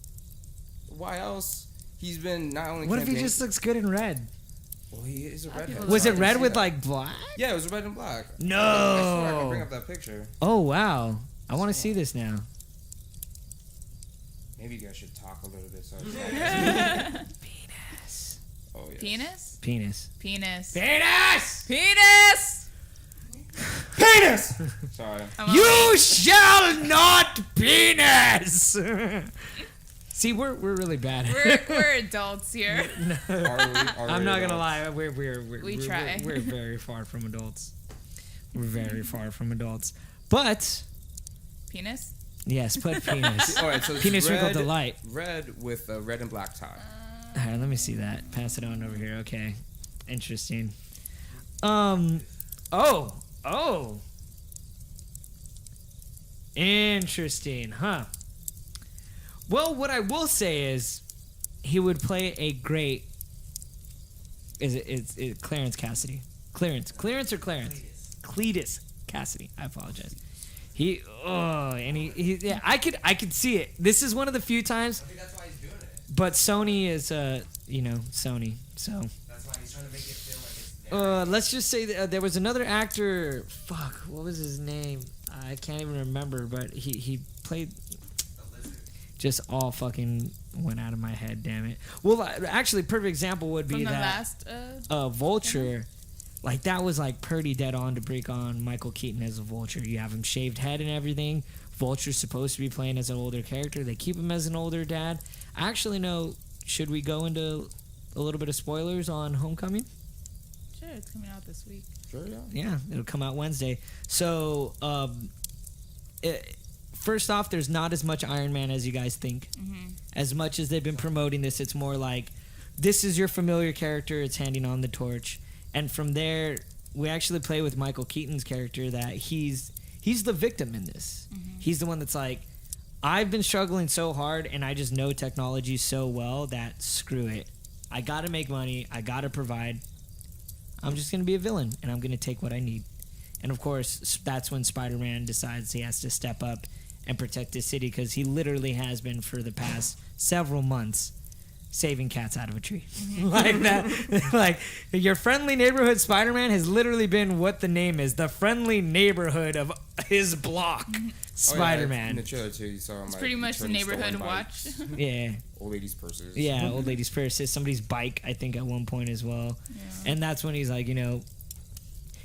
Speaker 3: why else? He's been not only.
Speaker 1: What if he
Speaker 3: campaigning-
Speaker 1: just looks good in red?
Speaker 3: Well, he is a redhead.
Speaker 2: people
Speaker 1: Was
Speaker 3: so
Speaker 1: it
Speaker 3: I can
Speaker 1: red
Speaker 3: see
Speaker 1: with
Speaker 3: that.
Speaker 1: like black?
Speaker 3: Yeah, it was red and black.
Speaker 1: No.
Speaker 3: I swear I can bring up that picture.
Speaker 1: Oh wow! I want to see this now.
Speaker 3: Maybe you guys should talk a little bit. So
Speaker 1: Penis.
Speaker 3: oh yeah.
Speaker 2: Penis?
Speaker 1: Penis.
Speaker 2: Penis.
Speaker 1: Penis.
Speaker 2: Penis!
Speaker 3: Penis. Sorry.
Speaker 1: You shall not penis. See, we're really bad.
Speaker 2: We're adults here.
Speaker 1: I'm not gonna lie. We're
Speaker 2: try.
Speaker 1: We're very far from adults. We're very far from adults. But
Speaker 2: Penis?
Speaker 1: yes, put penis.
Speaker 3: All right, so it's
Speaker 1: Penis wrinkle
Speaker 3: red,
Speaker 1: delight.
Speaker 3: Red with a red and black tie.
Speaker 1: All right, let me see that. Pass it on over here. Okay, interesting. Oh. Interesting, huh? Well, what I will say is, he would play a great. Is it Clarence Cassidy? Clarence or Clarence? Cletus Cassidy. I apologize. He yeah, I could see it. This is one of the few times.
Speaker 4: I think that's why he's doing it.
Speaker 1: But Sony is Sony. So
Speaker 4: That's why he's trying to make it feel like it's
Speaker 1: let's just say that, there was another actor. Fuck, what was his name? I can't even remember. But he played.
Speaker 4: a lizard.
Speaker 1: just all fucking went out of my head. Damn it. Well, actually, perfect example would be
Speaker 2: From the
Speaker 1: that
Speaker 2: last.
Speaker 1: Vulture. Like that was like pretty dead on to break on Michael Keaton as a Vulture. You have him shaved head and everything. Vulture's supposed to be playing as an older character. They keep him as an older dad. I actually know. Should we go into a little bit of spoilers on Homecoming?
Speaker 2: Sure, it's coming out this week.
Speaker 3: Sure, yeah.
Speaker 1: Yeah, it'll come out Wednesday. So, first off, there's not as much Iron Man as you guys think.
Speaker 2: Mm-hmm.
Speaker 1: As much as they've been promoting this, it's more like this is your familiar character. It's handing on the torch, and from there, we actually play with Michael Keaton's character. That he's the victim in this.
Speaker 2: Mm-hmm.
Speaker 1: He's the one that's like, I've been struggling so hard, and I just know technology so well that screw it. I gotta make money. I gotta provide. I'm just gonna be a villain, and I'm gonna take what I need. And of course, that's when Spider-Man decides he has to step up and protect his city, because he literally has been for the past several months saving cats out of a tree. Like that. Like, your friendly neighborhood Spider-Man has literally been what the name is, the friendly neighborhood of his block. Spider-Man.
Speaker 3: In the trailer too, you saw him.
Speaker 2: It's
Speaker 3: like,
Speaker 2: pretty much the
Speaker 3: returning
Speaker 2: neighborhood
Speaker 3: stolen
Speaker 2: watch.
Speaker 3: bikes,
Speaker 1: Yeah.
Speaker 3: old ladies' purses.
Speaker 1: Yeah, old lady's purse, somebody's bike, I think, at one point as well.
Speaker 2: Yeah.
Speaker 1: And that's when he's like,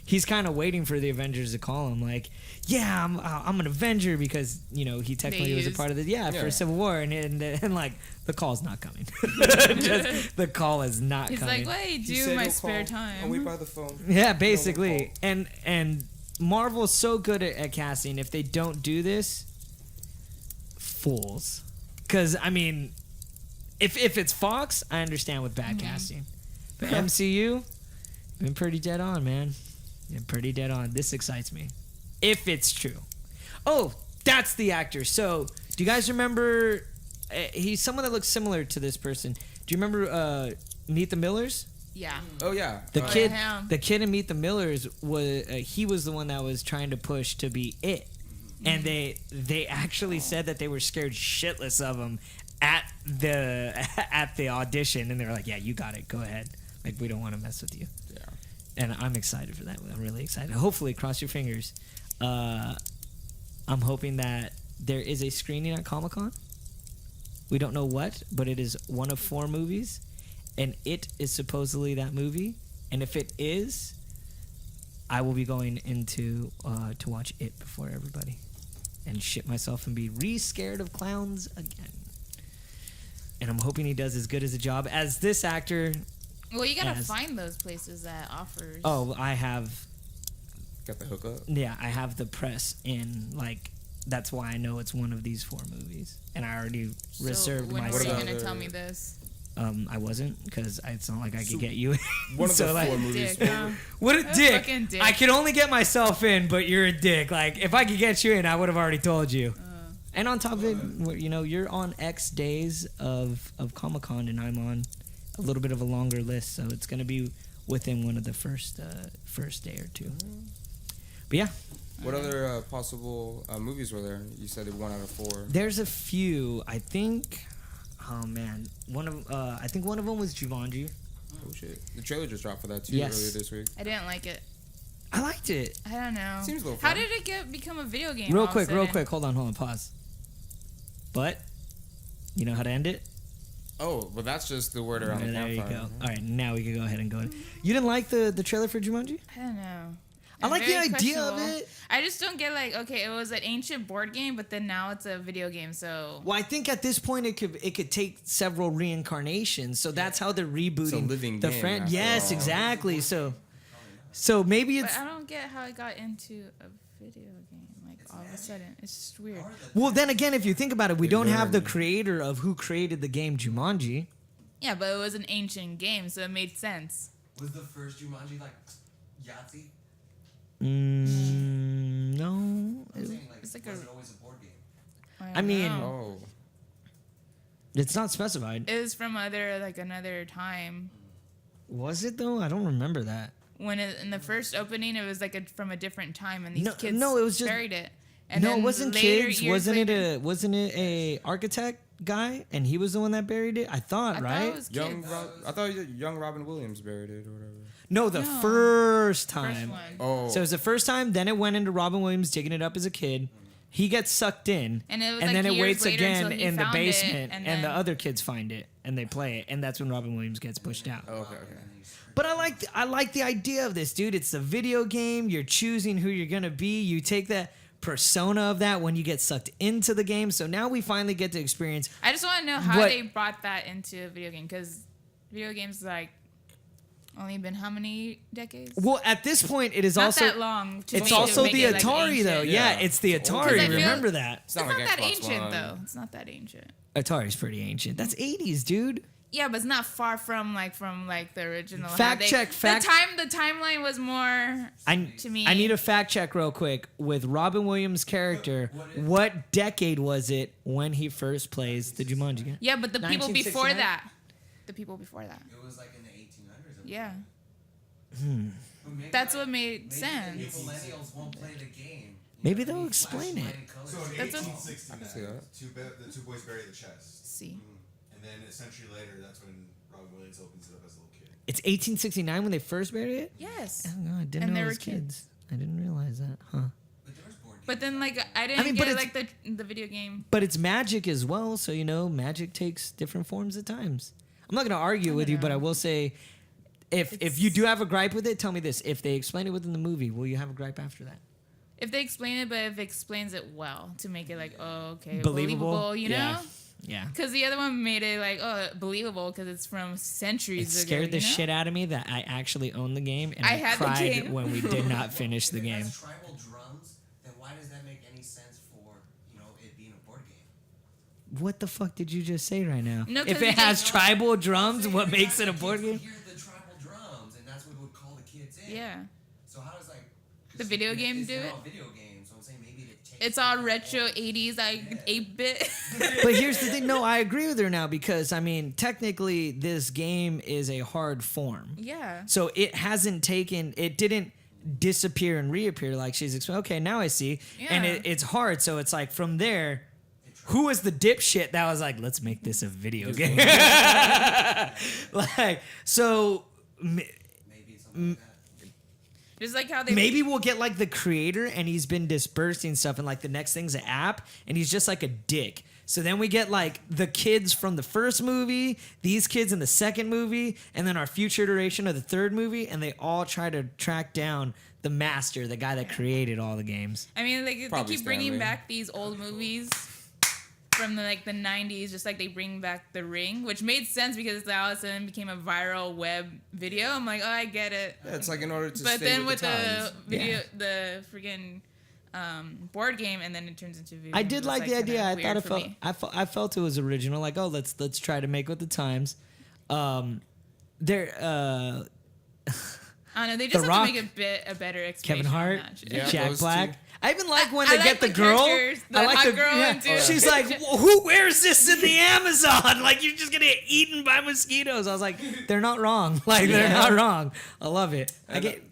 Speaker 1: he's kind of waiting for the Avengers to call him, like, yeah, I'm an Avenger, because, he technically was a part of the, for Civil War, and like, the call's not coming. Just, the call is not
Speaker 2: He's
Speaker 1: coming.
Speaker 2: like, what do you
Speaker 3: He
Speaker 2: do
Speaker 3: said
Speaker 2: in my
Speaker 3: he'll
Speaker 2: spare
Speaker 3: call.
Speaker 2: time?
Speaker 3: I'll wait by the phone.
Speaker 1: Yeah,
Speaker 3: No
Speaker 1: basically.
Speaker 3: one
Speaker 1: And Marvel's so good at casting. If they don't do this, fools. Because, I mean, if it's Fox, I understand with bad casting. But MCU, been pretty dead on, man. Been pretty dead on. This excites me. If it's true. Oh, that's the actor. So, do you guys remember... he's someone that looks similar to this person. Do you remember Meet the Millers?
Speaker 2: Yeah.
Speaker 3: Oh yeah.
Speaker 1: The
Speaker 2: Oh,
Speaker 1: kid,
Speaker 2: yeah.
Speaker 1: the kid in Meet the Millers was he was the one that was trying to push to be it, and they actually said that they were scared shitless of him at the audition, and they were like, "Yeah, you got it, go ahead. Like, we don't want to mess with you."
Speaker 3: Yeah.
Speaker 1: And I'm excited for that. I'm really excited. Hopefully, cross your fingers. I'm hoping that there is a screening at Comic-Con. We don't know what, but it is one of 4 movies. And It is supposedly that movie. And if it is, I will be going into to watch It before everybody. And shit myself and be re-scared of clowns again. And I'm hoping he does as good as a job as this actor.
Speaker 2: Well, you gotta find those places that offers.
Speaker 1: Oh, I have...
Speaker 3: Got the hookup.
Speaker 1: Yeah, I have the press in, like... That's why I know it's one of these 4 movies. And I already reserved
Speaker 2: when
Speaker 1: my
Speaker 2: were you
Speaker 1: seat.
Speaker 2: gonna tell me this?
Speaker 1: I wasn't, because it's not like I could get you in.
Speaker 3: One of
Speaker 1: So,
Speaker 3: the
Speaker 1: like,
Speaker 3: 4 movies.
Speaker 2: Dick, huh?
Speaker 1: what a
Speaker 2: What a
Speaker 1: dick.
Speaker 2: fucking dick.
Speaker 1: I can only get myself in, but you're a dick. Like, if I could get you in, I would have already told you. And on top of it, you're on X days of Comic-Con, and I'm on a little bit of a longer list, so it's going to be within one of the first day or 2. But yeah.
Speaker 3: What other possible movies were there? You said 1 out of 4.
Speaker 1: There's a few. I think... Oh, man. I think one of them was Jumanji.
Speaker 3: Oh shit! The trailer just dropped for that too
Speaker 1: Yes.
Speaker 3: earlier this week.
Speaker 2: I didn't like it.
Speaker 1: I liked it.
Speaker 2: I don't know.
Speaker 3: Seems a little
Speaker 2: How
Speaker 3: fun.
Speaker 2: did it become a video game?
Speaker 1: Real
Speaker 2: all of a
Speaker 1: quick.
Speaker 2: sudden?
Speaker 1: Hold on, pause. But, you know how to end it?
Speaker 3: Oh, well, that's just the word around the
Speaker 1: There you
Speaker 3: campfire.
Speaker 1: go. All right, now we can go ahead and go. You didn't like the trailer for Jumanji?
Speaker 2: I don't know.
Speaker 1: I like the
Speaker 2: Very
Speaker 1: idea of
Speaker 2: questionable.
Speaker 1: it.
Speaker 2: I just don't get okay, it was an ancient board game, but then now it's a video game. So
Speaker 1: Well, I think at this point it could take several reincarnations. So that's how they're rebooting
Speaker 3: It's a living
Speaker 1: the
Speaker 3: game,
Speaker 1: friend.
Speaker 3: after
Speaker 1: Yes,
Speaker 3: all.
Speaker 1: exactly. So maybe
Speaker 2: but
Speaker 1: it's
Speaker 2: I don't get how I got into a video game. Like all of a sudden, it's just weird.
Speaker 1: well. Then again, if you think about it, we
Speaker 3: They
Speaker 1: don't have the
Speaker 3: learn.
Speaker 1: creator of who created the game Jumanji.
Speaker 2: Yeah, but it was an ancient game, so it made sense.
Speaker 4: Was the first Jumanji like Yahtzee?
Speaker 1: No.
Speaker 4: I'm saying like,
Speaker 2: It's like
Speaker 4: was
Speaker 2: a-
Speaker 4: it always a board game?
Speaker 1: I mean-
Speaker 2: know.
Speaker 3: Oh,
Speaker 1: It's not specified.
Speaker 2: It was from another time.
Speaker 1: Was it though? I don't remember that.
Speaker 2: When in the first opening, it was from a different time, and these
Speaker 1: No-
Speaker 2: kids
Speaker 1: no, it was just-
Speaker 2: buried it. And
Speaker 1: No,
Speaker 2: then
Speaker 1: it wasn't
Speaker 2: later,
Speaker 1: kids.
Speaker 2: years later-
Speaker 1: Wasn't it a architect guy? And he was the one that buried it. I thought,
Speaker 2: I
Speaker 1: right?
Speaker 2: thought it was kids.
Speaker 3: I thought young Robin Williams buried it or whatever.
Speaker 1: No, the
Speaker 2: No.
Speaker 1: first
Speaker 2: First
Speaker 1: time.
Speaker 2: one.
Speaker 3: Oh,
Speaker 1: So it was the first time. Then it went into Robin Williams digging it up as a kid. He gets sucked in,
Speaker 2: And it was
Speaker 1: and
Speaker 2: like
Speaker 1: then it
Speaker 2: years
Speaker 1: waits
Speaker 2: later
Speaker 1: again
Speaker 2: until he
Speaker 1: in the
Speaker 2: found it,
Speaker 1: basement,
Speaker 2: and
Speaker 1: and the
Speaker 2: then-
Speaker 1: other kids find it and they play it, and that's when Robin Williams gets pushed out.
Speaker 3: Oh, okay.
Speaker 1: But I like the idea of this, dude. It's a video game. You're choosing who you're gonna be. You take that persona of that when you get sucked into the game. So now we finally get to experience.
Speaker 2: I just want to know how
Speaker 1: What-
Speaker 2: they brought that into a video game, because video games like only been how many decades?
Speaker 1: Well, at this point, it is
Speaker 2: Not
Speaker 1: also
Speaker 2: that long. To
Speaker 1: it's
Speaker 2: make- to
Speaker 1: also
Speaker 2: make
Speaker 1: the
Speaker 2: it, like,
Speaker 1: Atari though.
Speaker 2: ancient.
Speaker 1: Yeah,
Speaker 3: Yeah.
Speaker 1: it's the
Speaker 3: It's old.
Speaker 1: Atari.
Speaker 2: 'Cause I feel-
Speaker 1: Remember that?
Speaker 2: It's not that
Speaker 3: Xbox
Speaker 2: ancient
Speaker 3: One.
Speaker 2: though. It's not that ancient.
Speaker 1: Atari's pretty ancient. That's 80s, dude.
Speaker 2: Yeah, but it's not far from the original. how
Speaker 1: Fact
Speaker 2: they-
Speaker 1: check, fact-
Speaker 2: The timeline was more. To me.
Speaker 1: I need a fact check real quick with Robin Williams' character. What decade was it when he first plays the Jumanji game?
Speaker 2: Yeah, but the people before
Speaker 1: 1969?
Speaker 2: that. The people before that.
Speaker 4: It was like in the 1800s.
Speaker 2: Yeah.
Speaker 4: But maybe
Speaker 2: That's what
Speaker 4: maybe
Speaker 2: made
Speaker 4: the
Speaker 2: sense.
Speaker 4: millennials won't play the game.
Speaker 1: Maybe they'll explain it.
Speaker 5: So in
Speaker 2: That's what-
Speaker 5: 1869,
Speaker 3: see that.
Speaker 5: the two boys bury the chest.
Speaker 2: See.
Speaker 5: And then a century later, that's when Robin Williams opens it up as a little kid.
Speaker 1: It's 1869 when they first buried it?
Speaker 2: Yes.
Speaker 1: Oh, God, I didn't
Speaker 2: And
Speaker 1: know
Speaker 2: they
Speaker 1: it
Speaker 2: were
Speaker 1: was kids. I didn't realize that, huh?
Speaker 4: But there was board games.
Speaker 2: But then, like, I didn't
Speaker 1: mean, but
Speaker 2: get
Speaker 1: it's-
Speaker 2: like the video game.
Speaker 1: But it's magic as well, so you know, magic takes different forms at times. I'm not gonna argue with you, but I will say, if you do have a gripe with it, tell me this: if they explain it within the movie, will you have a gripe after that?
Speaker 2: If they explain it, but if it explains it well to make it like, oh, okay,
Speaker 1: Believable?
Speaker 2: believable, you
Speaker 1: Yeah.
Speaker 2: know?
Speaker 1: Yeah.
Speaker 2: Because the other one made it like, oh, believable because it's from
Speaker 1: It
Speaker 2: centuries ago.
Speaker 1: scared the
Speaker 2: you know?
Speaker 1: shit out of me that I actually owned the game and
Speaker 2: I
Speaker 1: I,
Speaker 2: had the
Speaker 1: cried
Speaker 2: game.
Speaker 1: when we did not finish the
Speaker 4: If it
Speaker 1: game.
Speaker 4: has tribal drums, then why does that make any sense for, it being a board game?
Speaker 1: What the fuck did you just say right now?
Speaker 2: No,
Speaker 1: if
Speaker 2: 'cause
Speaker 1: it
Speaker 2: it
Speaker 1: has
Speaker 2: just-
Speaker 1: tribal drums,
Speaker 4: Saying
Speaker 1: what
Speaker 4: the
Speaker 1: makes
Speaker 4: fact
Speaker 1: it a
Speaker 4: that
Speaker 1: board
Speaker 4: kids
Speaker 1: game?
Speaker 4: would hear the tribal drums, and that's what would call the kids in.
Speaker 2: Yeah.
Speaker 4: So how does like
Speaker 2: The video game do
Speaker 4: they're
Speaker 2: it?
Speaker 4: all video games, so I'm saying maybe it takes
Speaker 2: It's all retro 80s, like 8-bit.
Speaker 1: But here's the thing. No, I agree with her now because, I mean, technically this game is a hard form.
Speaker 2: Yeah.
Speaker 1: So it didn't disappear and reappear like she's explaining. Okay, now I see. And
Speaker 2: Yeah.
Speaker 1: it's hard. So it's like from there, who was the dipshit that was like, let's make this a video game? Like, so
Speaker 4: maybe something like that.
Speaker 2: Just like how they
Speaker 1: maybe we'll get like the creator and he's been dispersing stuff and like the next thing's an app and he's just like a dick. So then we get like the kids from the first movie, these kids in the second movie, and then our future iteration of the third movie, and they all try to track down the master, the guy that created all the games.
Speaker 2: I mean, like they
Speaker 3: Probably
Speaker 2: keep bringing
Speaker 3: Stanley.
Speaker 2: back these old movies from the 90s, just like they bring back The Ring, which made sense because it all of a sudden became a viral web video. I'm like, oh, I get it.
Speaker 3: Yeah, it's like in order to
Speaker 2: But
Speaker 3: stay
Speaker 2: then
Speaker 3: with
Speaker 2: with
Speaker 3: the
Speaker 2: the
Speaker 3: times.
Speaker 2: video,
Speaker 1: Yeah.
Speaker 2: the freaking board game, and then it turns into video.
Speaker 1: I
Speaker 2: game.
Speaker 1: did
Speaker 2: It was,
Speaker 1: like the idea.
Speaker 2: kinda
Speaker 1: I thought
Speaker 2: weird
Speaker 1: it
Speaker 2: for
Speaker 1: felt
Speaker 2: me.
Speaker 1: I felt it was original. Like, oh, let's try to make with the times. There
Speaker 2: I don't know. They just
Speaker 1: The
Speaker 2: have
Speaker 1: Rock,
Speaker 2: to make a better explanation.
Speaker 1: Kevin Hart,
Speaker 2: on that shit.
Speaker 3: Yeah,
Speaker 1: Jack
Speaker 3: those
Speaker 1: Black.
Speaker 3: two.
Speaker 1: I even like when
Speaker 2: I
Speaker 1: they
Speaker 2: like
Speaker 1: get the
Speaker 2: the
Speaker 1: girl.
Speaker 2: characters, the
Speaker 1: I like
Speaker 2: hot
Speaker 1: the
Speaker 2: girl
Speaker 1: yeah.
Speaker 2: and dude.
Speaker 1: She's like, well, who wears this in the Amazon? Like, you're just gonna get eaten by mosquitoes. I was like, they're not wrong. Like, they're not wrong. I love it. I
Speaker 3: And,
Speaker 1: get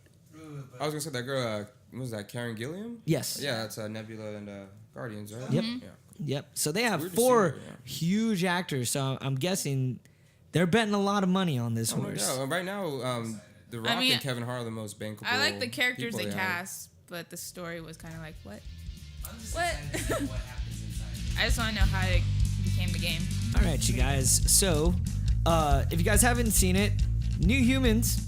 Speaker 3: I was gonna say that girl. What was that? Karen Gilliam?
Speaker 1: yes.
Speaker 3: Yeah, that's Nebula and Guardians, right?
Speaker 1: Yep.
Speaker 2: Mm-hmm.
Speaker 3: Yeah.
Speaker 1: Yep. So they have
Speaker 3: Weird to see
Speaker 1: 4
Speaker 3: her, yeah.
Speaker 1: huge actors. So I'm guessing they're betting a lot of money on this
Speaker 3: Oh my
Speaker 1: horse.
Speaker 3: God. Right now, The Rock
Speaker 2: mean,
Speaker 3: and Kevin Hart are the most bankable.
Speaker 2: I like the characters
Speaker 3: people
Speaker 2: they
Speaker 3: have.
Speaker 2: cast, but the story was kind of like, what?
Speaker 4: I'm just
Speaker 2: What?
Speaker 4: excited to see what happens inside.
Speaker 2: I just want to know how it became the game.
Speaker 1: All right, you guys. So, if you guys haven't seen it, New Humans.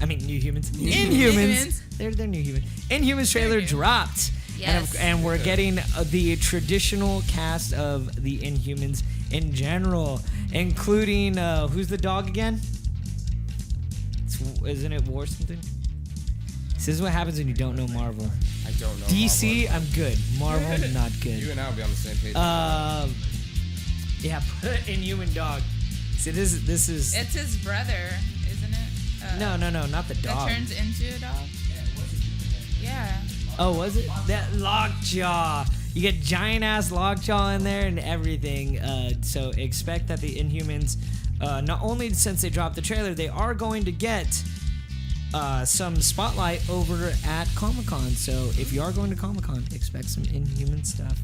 Speaker 1: Inhumans. They're New Humans. Inhumans trailer
Speaker 2: new.
Speaker 1: dropped.
Speaker 2: Yes.
Speaker 1: And we're getting the traditional cast of the Inhumans in general, including who's the dog again? Isn't it War something? This is what happens when you don't know Marvel.
Speaker 3: I don't know.
Speaker 1: DC,
Speaker 3: Marvel.
Speaker 1: I'm good. Marvel, not
Speaker 3: You
Speaker 1: good.
Speaker 3: and I will be on the same page.
Speaker 1: Yeah, put Inhuman dog. See, this is
Speaker 2: It's his brother, isn't it?
Speaker 1: no, not the
Speaker 2: That
Speaker 1: dog.
Speaker 2: turns into a dog? Yeah.
Speaker 1: Oh, was it that Lockjaw? You get giant ass Lockjaw in there and everything. So expect that the Inhumans, not only since they dropped the trailer, they are going to get some spotlight over at Comic-Con. So if you are going to Comic-Con, expect some Inhuman stuff.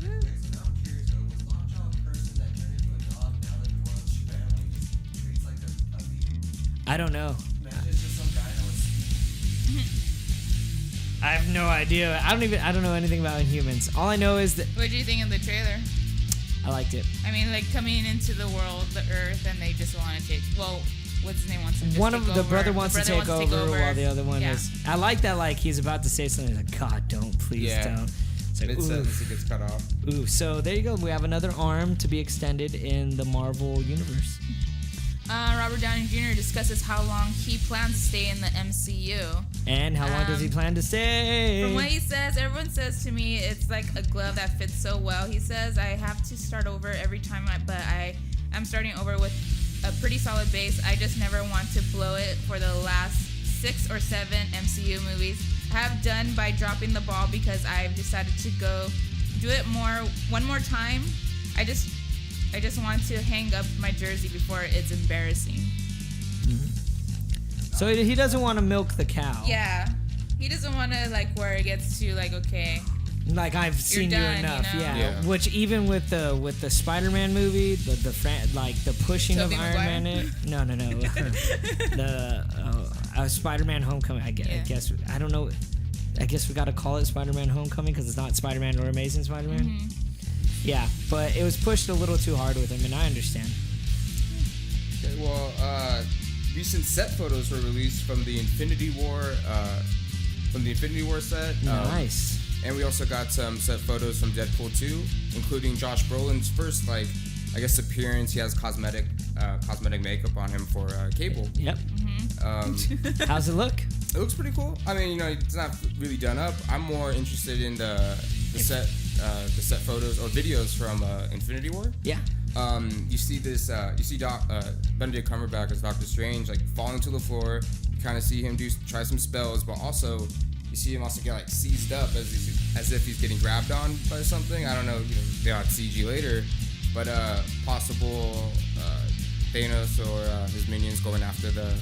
Speaker 4: Okay, so now I'm curious though, was Lockjaw a person that turned into a dog now that the royal family just treats like a puppy?
Speaker 1: I don't know.
Speaker 4: Imagine it's just some guy that was
Speaker 1: I have no idea. I don't know anything about Inhumans. All I know is that
Speaker 2: What do you think of the trailer?
Speaker 1: I liked it.
Speaker 2: I mean, like coming into the world, the Earth, and they just want to take. Well, what's his name wants to just
Speaker 1: One
Speaker 2: take
Speaker 1: of the
Speaker 2: over.
Speaker 1: brother wants to take over while the other one
Speaker 2: Yeah.
Speaker 1: is. I like that. Like he's about to say something. He's like, God, don't, please
Speaker 3: Yeah.
Speaker 1: don't. It's like,
Speaker 3: Mid sentence,
Speaker 1: ooh,
Speaker 3: he gets cut off.
Speaker 1: ooh. So there you go. We have another arm to be extended in the Marvel universe.
Speaker 2: Robert Downey Jr. discusses how long he plans to stay in the MCU.
Speaker 1: And how long does he plan to stay?
Speaker 2: From what he says, everyone says to me, it's like a glove that fits so well. He says, I have to start over every time, but I'm starting over with a pretty solid base. I just never want to blow it for the last 6 or 7 MCU movies. I have done by dropping the ball because I've decided to go do it one more time. I just want to hang up my jersey before it's embarrassing.
Speaker 1: So he doesn't want to milk the cow.
Speaker 2: Yeah. He doesn't want to, like, where it gets to, like, okay.
Speaker 1: Like I've seen
Speaker 2: done,
Speaker 1: you enough,
Speaker 2: you know?
Speaker 1: yeah.
Speaker 3: Yeah.
Speaker 1: Which even with the Spider-Man movie, like the pushing
Speaker 2: Tobey
Speaker 1: of Iron
Speaker 2: Maguire?
Speaker 1: Man, no, the Spider-Man Homecoming. I guess I don't know. I guess we got to call it Spider-Man Homecoming because it's not Spider-Man or Amazing Spider-Man.
Speaker 2: Mm-hmm.
Speaker 1: Yeah, but it was pushed a little too hard with him, and I understand.
Speaker 3: Okay, well, recent set photos were released from the Infinity War set.
Speaker 1: Nice.
Speaker 3: And we also got some set photos from Deadpool 2, including Josh Brolin's first, like, I guess, appearance. He has cosmetic makeup on him for Cable.
Speaker 1: Yep.
Speaker 2: Mm-hmm.
Speaker 1: How's it look?
Speaker 3: It looks pretty cool. I mean, it's not really done up. I'm more interested in the set photos or videos from Infinity War.
Speaker 1: Yeah.
Speaker 3: You see Benedict Cumberbatch as Doctor Strange, like, falling to the floor. You kind of see him try some spells, but also you see him also get, like, seized up as if he's getting grabbed on by something. I don't know. They'll have CG later, but possible Thanos or his minions going after the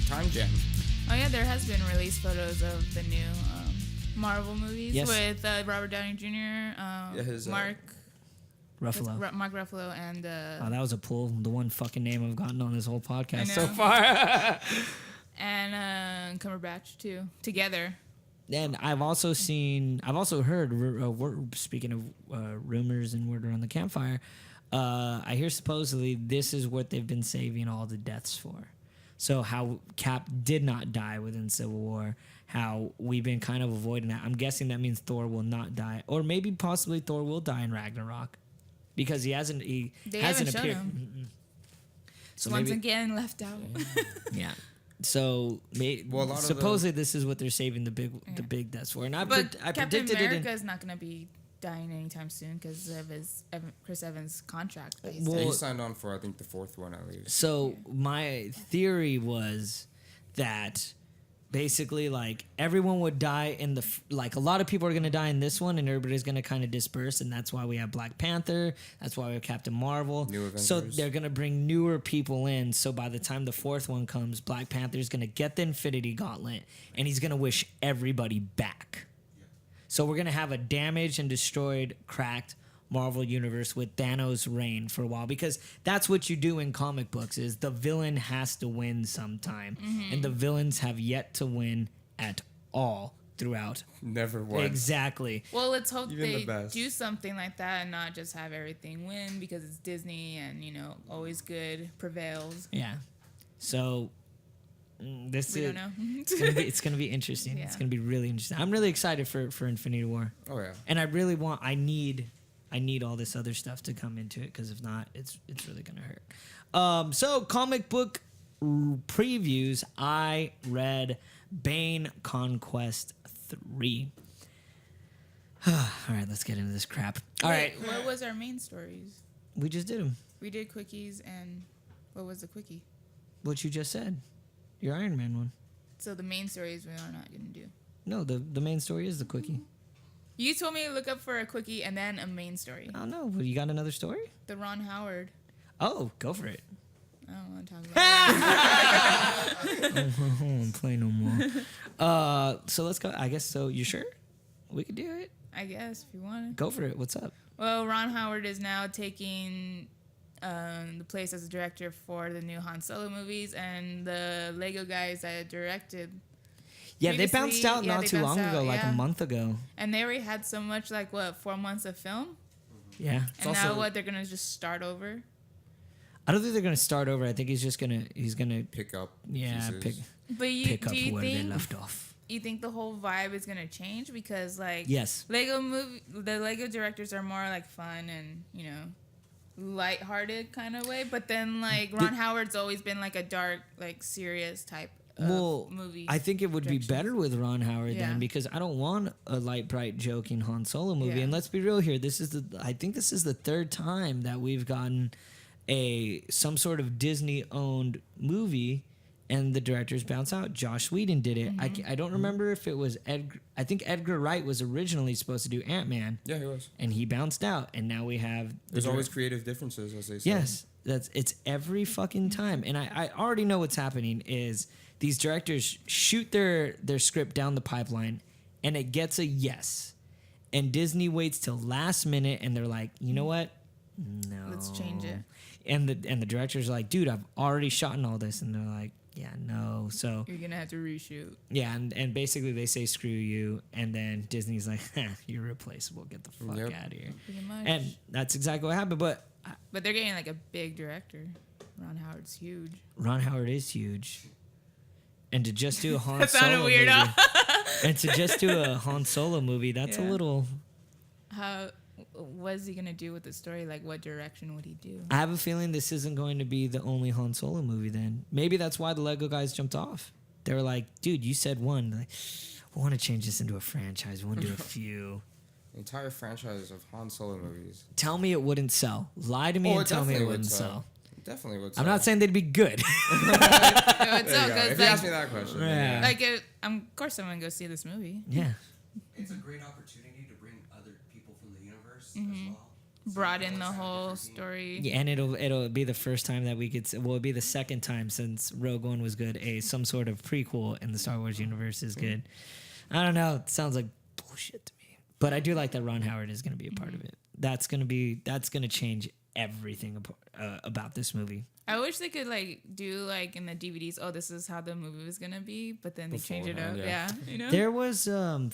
Speaker 3: time gem.
Speaker 2: Oh, yeah, there has been release photos of the new Marvel movies
Speaker 1: Yes.
Speaker 2: with Robert Downey Jr., Mark Ruffalo, and...
Speaker 1: Oh, that was a pull. The one fucking name I've gotten on this whole podcast so
Speaker 2: know.
Speaker 1: far.
Speaker 2: and Cumberbatch, too, together.
Speaker 1: And I've also heard, speaking of rumors and word around the campfire, I hear supposedly this is what they've been saving all the deaths for. So how Cap did not die within Civil War, how we've been kind of avoiding that. I'm guessing that means Thor will not die, or maybe possibly Thor will die in Ragnarok, because he hasn't
Speaker 2: They
Speaker 1: hasn't
Speaker 2: haven't shown
Speaker 1: appeared.
Speaker 2: him.
Speaker 1: Mm-mm. So
Speaker 2: Once
Speaker 1: maybe,
Speaker 2: again, left out.
Speaker 1: yeah. So
Speaker 3: Well, a lot of
Speaker 1: supposedly this is what they're saving the big deaths for, and I
Speaker 2: But Captain
Speaker 1: predicted it.
Speaker 2: America is not going to be dying anytime soon because of Chris Evans' contract. That he
Speaker 1: Well,
Speaker 3: Yeah, he signed on for, I think, the 4th one at least.
Speaker 1: So my theory was that basically, like, everyone would die in like, a lot of people are going to die in this one, and everybody's going to kind of disperse, and that's why we have Black Panther. That's why we have Captain Marvel.
Speaker 3: New
Speaker 1: So
Speaker 3: Avengers.
Speaker 1: they're going to bring newer people in. So by the time the 4th one comes, Black Panther's going to get the Infinity Gauntlet, and he's going to wish everybody back. So we're going to have a damaged and destroyed, cracked Marvel Universe with Thanos' reign for a while, because that's what you do in comic books, is the villain has to win sometime. And the villains have yet to win at all throughout.
Speaker 3: Never won.
Speaker 1: Exactly.
Speaker 2: Well, let's hope
Speaker 3: Even the
Speaker 2: they
Speaker 3: best.
Speaker 2: do something like that and not just have everything win because it's Disney and, always good prevails.
Speaker 1: Yeah. So this
Speaker 2: We
Speaker 1: is
Speaker 2: don't know.
Speaker 1: it's gonna be interesting. It's
Speaker 2: Yeah.
Speaker 1: gonna be really interesting. I'm really excited for Infinity War.
Speaker 3: Oh, yeah.
Speaker 1: And I need all this other stuff to come into it, because if not, it's really gonna hurt. So comic book previews. I read Bane Conquest 3. All right, let's get into this crap. All right,
Speaker 2: Wait, what was our main stories?
Speaker 1: we just did them.
Speaker 2: We did quickies, and what was the quickie?
Speaker 1: What you just said, your Iron Man one.
Speaker 2: So the main stories we are not going to do.
Speaker 1: No, the main story is the quickie.
Speaker 2: You told me to look up for a quickie and then a main story.
Speaker 1: I don't know. Well, you got another story?
Speaker 2: The Ron Howard.
Speaker 1: Oh, go for it.
Speaker 2: I don't want to talk about it.
Speaker 1: I don't want to play no more. So let's go. I guess so. You sure? We could do it.
Speaker 2: I guess, if you want to.
Speaker 1: Go for it. What's up?
Speaker 2: Well, Ron Howard is now taking the place as a director for the new Han Solo movies, and the Lego guys that directed
Speaker 1: Yeah, they bounced
Speaker 2: previously.
Speaker 1: out
Speaker 2: Yeah,
Speaker 1: not
Speaker 2: they
Speaker 1: too long
Speaker 2: bounced
Speaker 1: ago,
Speaker 2: out,
Speaker 1: like a
Speaker 2: yeah.
Speaker 1: month ago.
Speaker 2: And they already had so much, like, 4 months of film?
Speaker 1: Yeah.
Speaker 2: And now what, they're going to just start over?
Speaker 1: I don't think they're gonna start over. I think he's gonna
Speaker 3: Pick up.
Speaker 1: yeah
Speaker 3: pieces.
Speaker 2: But
Speaker 1: pick up
Speaker 2: do you
Speaker 1: where they
Speaker 2: think
Speaker 1: left off.
Speaker 2: you think the whole vibe is gonna change because like
Speaker 1: Yes.
Speaker 2: the Lego directors are more like fun and lighthearted kind of way, but then like Ron Howard's always been like a dark, like serious type of movie.
Speaker 1: I think it would be
Speaker 2: directions.
Speaker 1: better with Ron Howard
Speaker 2: Yeah.
Speaker 1: then, because I don't want a light, bright, joking Han Solo movie.
Speaker 2: Yeah.
Speaker 1: And let's be real here. I think this is the third time that we've gotten some sort of Disney-owned movie, and the directors bounce out. Joss Whedon did it. I don't remember if it was I think Edgar Wright was originally supposed to do Ant-Man,
Speaker 3: Yeah, he was.
Speaker 1: and he bounced out. And now we have
Speaker 3: There's always creative differences, as they say.
Speaker 1: Yes, it's every fucking time. And I already know what's happening is these directors shoot their script down the pipeline, and it gets a yes. And Disney waits till last minute, and they're like, you know what? No.
Speaker 2: Let's change it.
Speaker 1: And the directors are like, dude, I've already shot in all this. And they're like, yeah, no. So
Speaker 2: You're gonna have to reshoot.
Speaker 1: yeah, and basically they say screw you, and then Disney's like, you're replaceable. Get the fuck
Speaker 3: Yep.
Speaker 1: out of here.
Speaker 2: Pretty much.
Speaker 1: And that's exactly what happened. But
Speaker 2: But they're getting like a big director. Ron Howard's huge.
Speaker 1: Ron Howard is huge. And to just do a Han
Speaker 2: That sounded
Speaker 1: Solo
Speaker 2: weird,
Speaker 1: movie,
Speaker 2: huh?
Speaker 1: and to just do a Han Solo movie, that's a
Speaker 2: Yeah.
Speaker 1: little.
Speaker 2: What is he gonna do with the story? Like, what direction would he do?
Speaker 1: I have a feeling this isn't going to be the only Han Solo movie. Then maybe that's why the Lego guys jumped off. They were like, "Dude, you said one. Like, we want to change this into a franchise. We want to do a few."
Speaker 3: Entire franchise of Han Solo movies.
Speaker 1: Tell me it wouldn't sell. Lie to me
Speaker 3: Oh,
Speaker 1: and tell me it
Speaker 3: definitely
Speaker 1: wouldn't
Speaker 3: would
Speaker 1: sell.
Speaker 3: sell. Definitely would.
Speaker 1: I'm not saying they'd be good.
Speaker 2: It would
Speaker 3: There you
Speaker 2: sell,
Speaker 3: go.
Speaker 2: 'cause,
Speaker 3: If you ask me
Speaker 2: like,
Speaker 3: that question,
Speaker 1: Yeah.
Speaker 2: like of course I'm gonna go see this movie.
Speaker 1: Yeah.
Speaker 4: It's a great opportunity to bring other people from the universe as well. So
Speaker 2: Broaden
Speaker 4: you
Speaker 2: the
Speaker 4: know, it's
Speaker 2: whole
Speaker 4: not
Speaker 2: story.
Speaker 1: Yeah, and it'll be the first time that we could. Well, it'll be the second time since Rogue One was good. Some sort of prequel in the Star Wars universe is good. I don't know. It sounds like bullshit to me, but I do like that Ron Howard is going to be a part of it. That's going to change everything about this movie.
Speaker 2: I wish they could like do like in the DVDs. Oh, this is how the movie was gonna be, but then they change it up.
Speaker 3: Beforehand,
Speaker 2: Yeah, you know.
Speaker 1: There was I've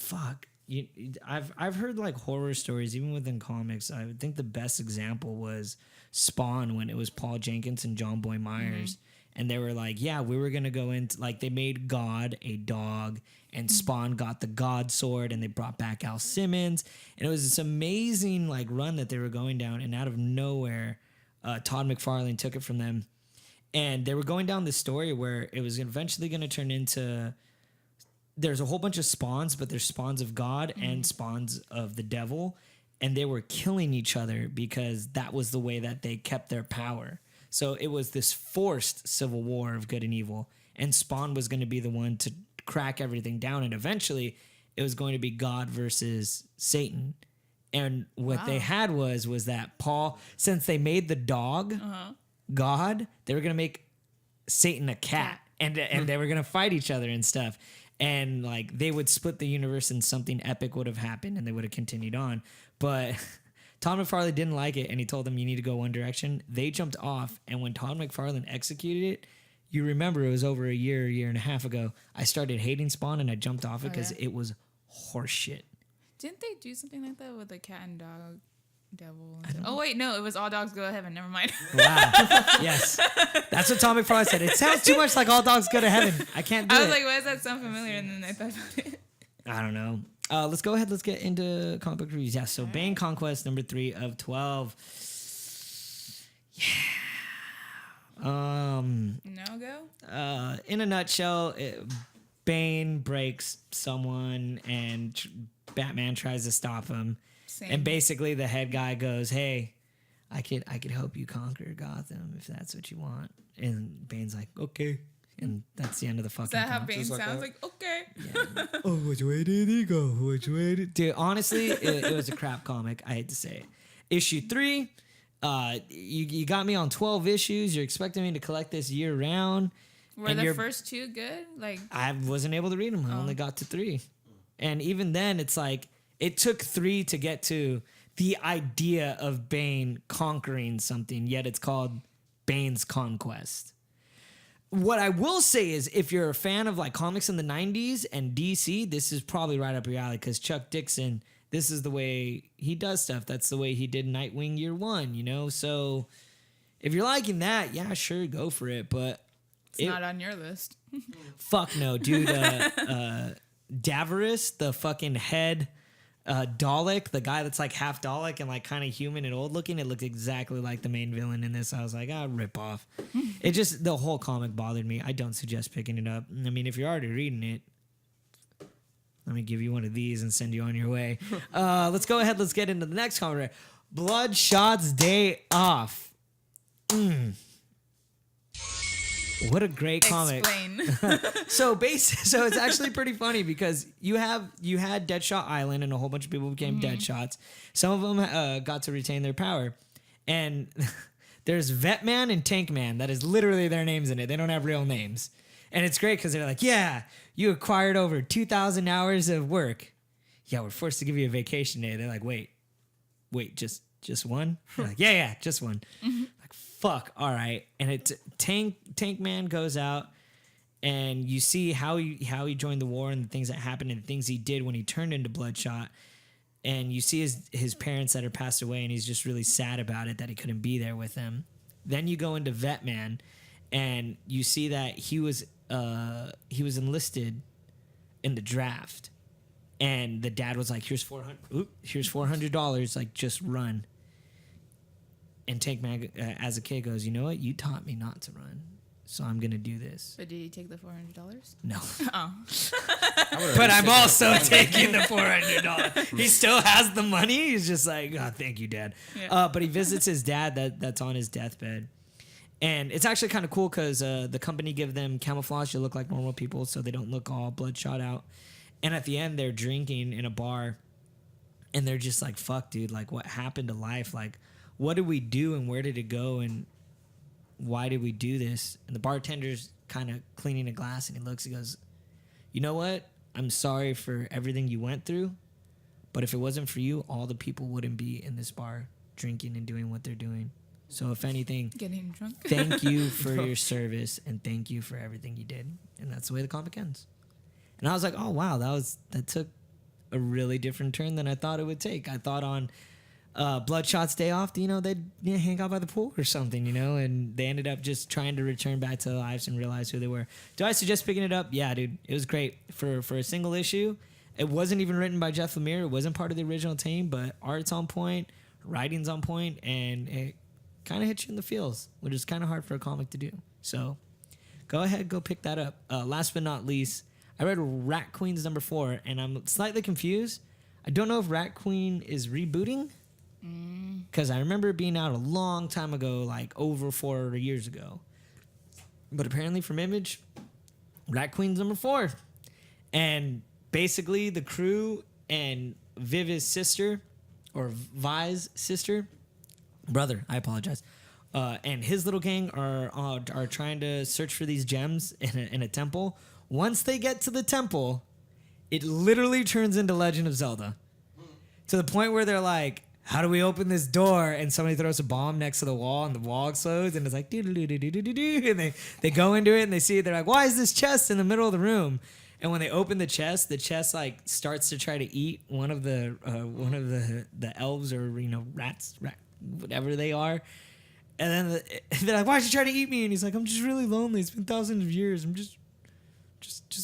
Speaker 1: heard like horror stories even within comics. I would think the best example was Spawn, when it was Paul Jenkins and John Boy Myers. And they were like, yeah, we were going to go into, like, they made God a dog, and Spawn got the God sword, and they brought back Al Simmons. And it was this amazing, like, run that they were going down. And out of nowhere, Todd McFarlane took it from them. And they were going down this story where it was eventually going to turn into, there's a whole bunch of spawns, but there's spawns of God and spawns of the devil. And they were killing each other because that was the way that they kept their power. So it was this forced civil war of good and evil. And Spawn was going to be the one to crack everything down. And eventually it was going to be God versus Satan. And what they had was that Paul, since they made the dog God, they were going to make Satan a cat. And they were going to fight each other and stuff. And like they would split the universe and something epic would have happened and they would have continued on. But Todd McFarlane didn't like it, and he told them you need to go one direction. They jumped off, and when Todd McFarlane executed it, you remember it was over a year and a half ago, I started hating Spawn, and I jumped off it because it was horseshit.
Speaker 2: Didn't they do something like that with the cat and dog devil? Oh wait, no, it was All Dogs Go to Heaven. Never mind.
Speaker 1: Wow. Yes. That's what Todd McFarlane said. It sounds too much like All Dogs Go to Heaven. I can't do
Speaker 2: I was
Speaker 1: it.
Speaker 2: like, why does that sound familiar? And then I thought about it.
Speaker 1: I don't know. Let's go ahead. Let's get into comic book reviews. Yeah, so Bane Conquest, number 3 of 12. Yeah.
Speaker 2: No go.
Speaker 1: In a nutshell, Bane breaks someone, and Batman tries to stop him.
Speaker 2: Same.
Speaker 1: And basically, the head guy goes, "Hey, I could help you conquer Gotham if that's what you want." And Bane's like, "Okay." And that's the end of the fucking.
Speaker 2: Is that how
Speaker 1: comic.
Speaker 2: Bane
Speaker 3: Just like
Speaker 2: sounds?
Speaker 3: that?
Speaker 2: Like, okay.
Speaker 1: Oh, which way did he go? Which way did... Dude, honestly, it was a crap comic. I hate to say it. Issue 3, you got me on 12 issues. You're expecting me to collect this year round.
Speaker 2: Were
Speaker 1: and
Speaker 2: the first 2 good? Like,
Speaker 1: I wasn't able to read them. I only got to 3. And even then, it's like, it took 3 to get to the idea of Bane conquering something, yet it's called Bane's Conquest. what I will say is, if you're a fan of like comics in the '90s and DC, this is probably right up your alley because Chuck Dixon. This is the way he does stuff. That's the way he did Nightwing Year One. You know, so if you're liking that, yeah, sure, go for it. But
Speaker 2: It's not on your list.
Speaker 1: fuck no, dude. Davros, the fucking head Dalek, the guy that's like half Dalek and like kind of human and old looking, it looked exactly like the main villain in this. I was like, rip off. It just, the whole comic bothered me. I don't suggest picking it up. I mean, if you're already reading it, let me give you one of these and send you on your way. Let's go ahead. Let's get into the next comic. Bloodshot's Day Off. What a great comic.
Speaker 2: Explain.
Speaker 1: So it's actually pretty funny because you had Deadshot Island and a whole bunch of people became Deadshots. Some of them got to retain their power. And there's Vetman and Tankman. That is literally their names in it. They don't have real names. And it's great because they're like, yeah, you acquired over 2,000 hours of work. Yeah, we're forced to give you a vacation day. They're like, wait, just one? They're like, yeah, just one. Like, fuck, all right. And it's Tankman goes out, and you see how he joined the war and the things that happened and the things he did when he turned into Bloodshot. And you see his parents that are passed away, and he's just really sad about it that he couldn't be there with them. Then you go into Vetman, and you see that he was enlisted in the draft, and the dad was like, here's $400, like, just run. And Tankman, as a kid, goes, you know what? You taught me not to run, so I'm gonna do this.
Speaker 2: But did he take the $400?
Speaker 1: No.
Speaker 2: Oh.
Speaker 1: But I'm also taking the $400. He still has the money. He's just like, oh, thank you, Dad.
Speaker 2: Yeah.
Speaker 1: But he visits his dad that's on his deathbed. And it's actually kind of cool because the company give them camouflage to look like normal people so they don't look all bloodshot out. And at the end, they're drinking in a bar. And they're just like, fuck, dude. Like, what happened to life? Like, what did we do and where did it go? And why did we do this? And the bartender's kind of cleaning a glass and he looks and goes, you know what? I'm sorry for everything you went through. But if it wasn't for you, all the people wouldn't be in this bar drinking and doing what they're doing. So if anything,
Speaker 2: Getting drunk.
Speaker 1: thank you for your service and thank you for everything you did. And that's the way the comic ends. And I was like, oh, wow, that took a really different turn than I thought it would take. I thought on Bloodshot's Day Off, you know, they'd hang out by the pool or something, you know, and they ended up just trying to return back to their lives and realize who they were. Do I suggest picking it up? Yeah, dude. It was great for a single issue. It wasn't even written by Jeff Lemire. It wasn't part of the original team, but art's on point, writing's on point, and it kind of hits you in the feels, which is kind of hard for a comic to do. So go ahead, go pick that up. Last but not least, I read Rat Queen's number 4, and I'm slightly confused. I don't know if Rat Queen is rebooting, because I remember it being out a long time ago, like over 4 years ago. But apparently from Image, Rat Queen's number 4. And basically the crew and Viv's sister, or Vi's sister, brother, I apologize, and his little gang are trying to search for these gems in a temple. Once they get to the temple, it literally turns into Legend of Zelda. To the point where they're like, how do we open this door? And somebody throws a bomb next to the wall and the wall explodes and it's like, doo-doo-doo-doo-doo-doo. And they go into it and they see it. They're like, why is this chest in the middle of the room? And when they open the chest like starts to try to eat one of the elves or, you know, rats, whatever they are. And then they're like, why'd you try to eat me? And he's like, I'm just really lonely. It's been thousands of years. I'm just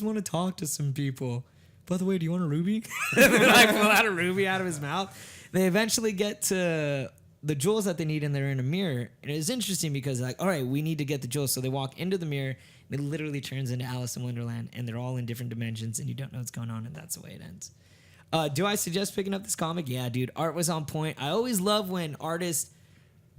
Speaker 1: want to talk to some people. By the way, do you want a ruby? And they like pull out a ruby out of his mouth. They eventually get to the jewels that they need, and they're in a mirror. And it's interesting because like, all right, we need to get the jewels. So they walk into the mirror, and it literally turns into Alice in Wonderland, and they're all in different dimensions, and you don't know what's going on, and that's the way it ends. Do I suggest picking up this comic? Yeah, dude. Art was on point. I always love when artists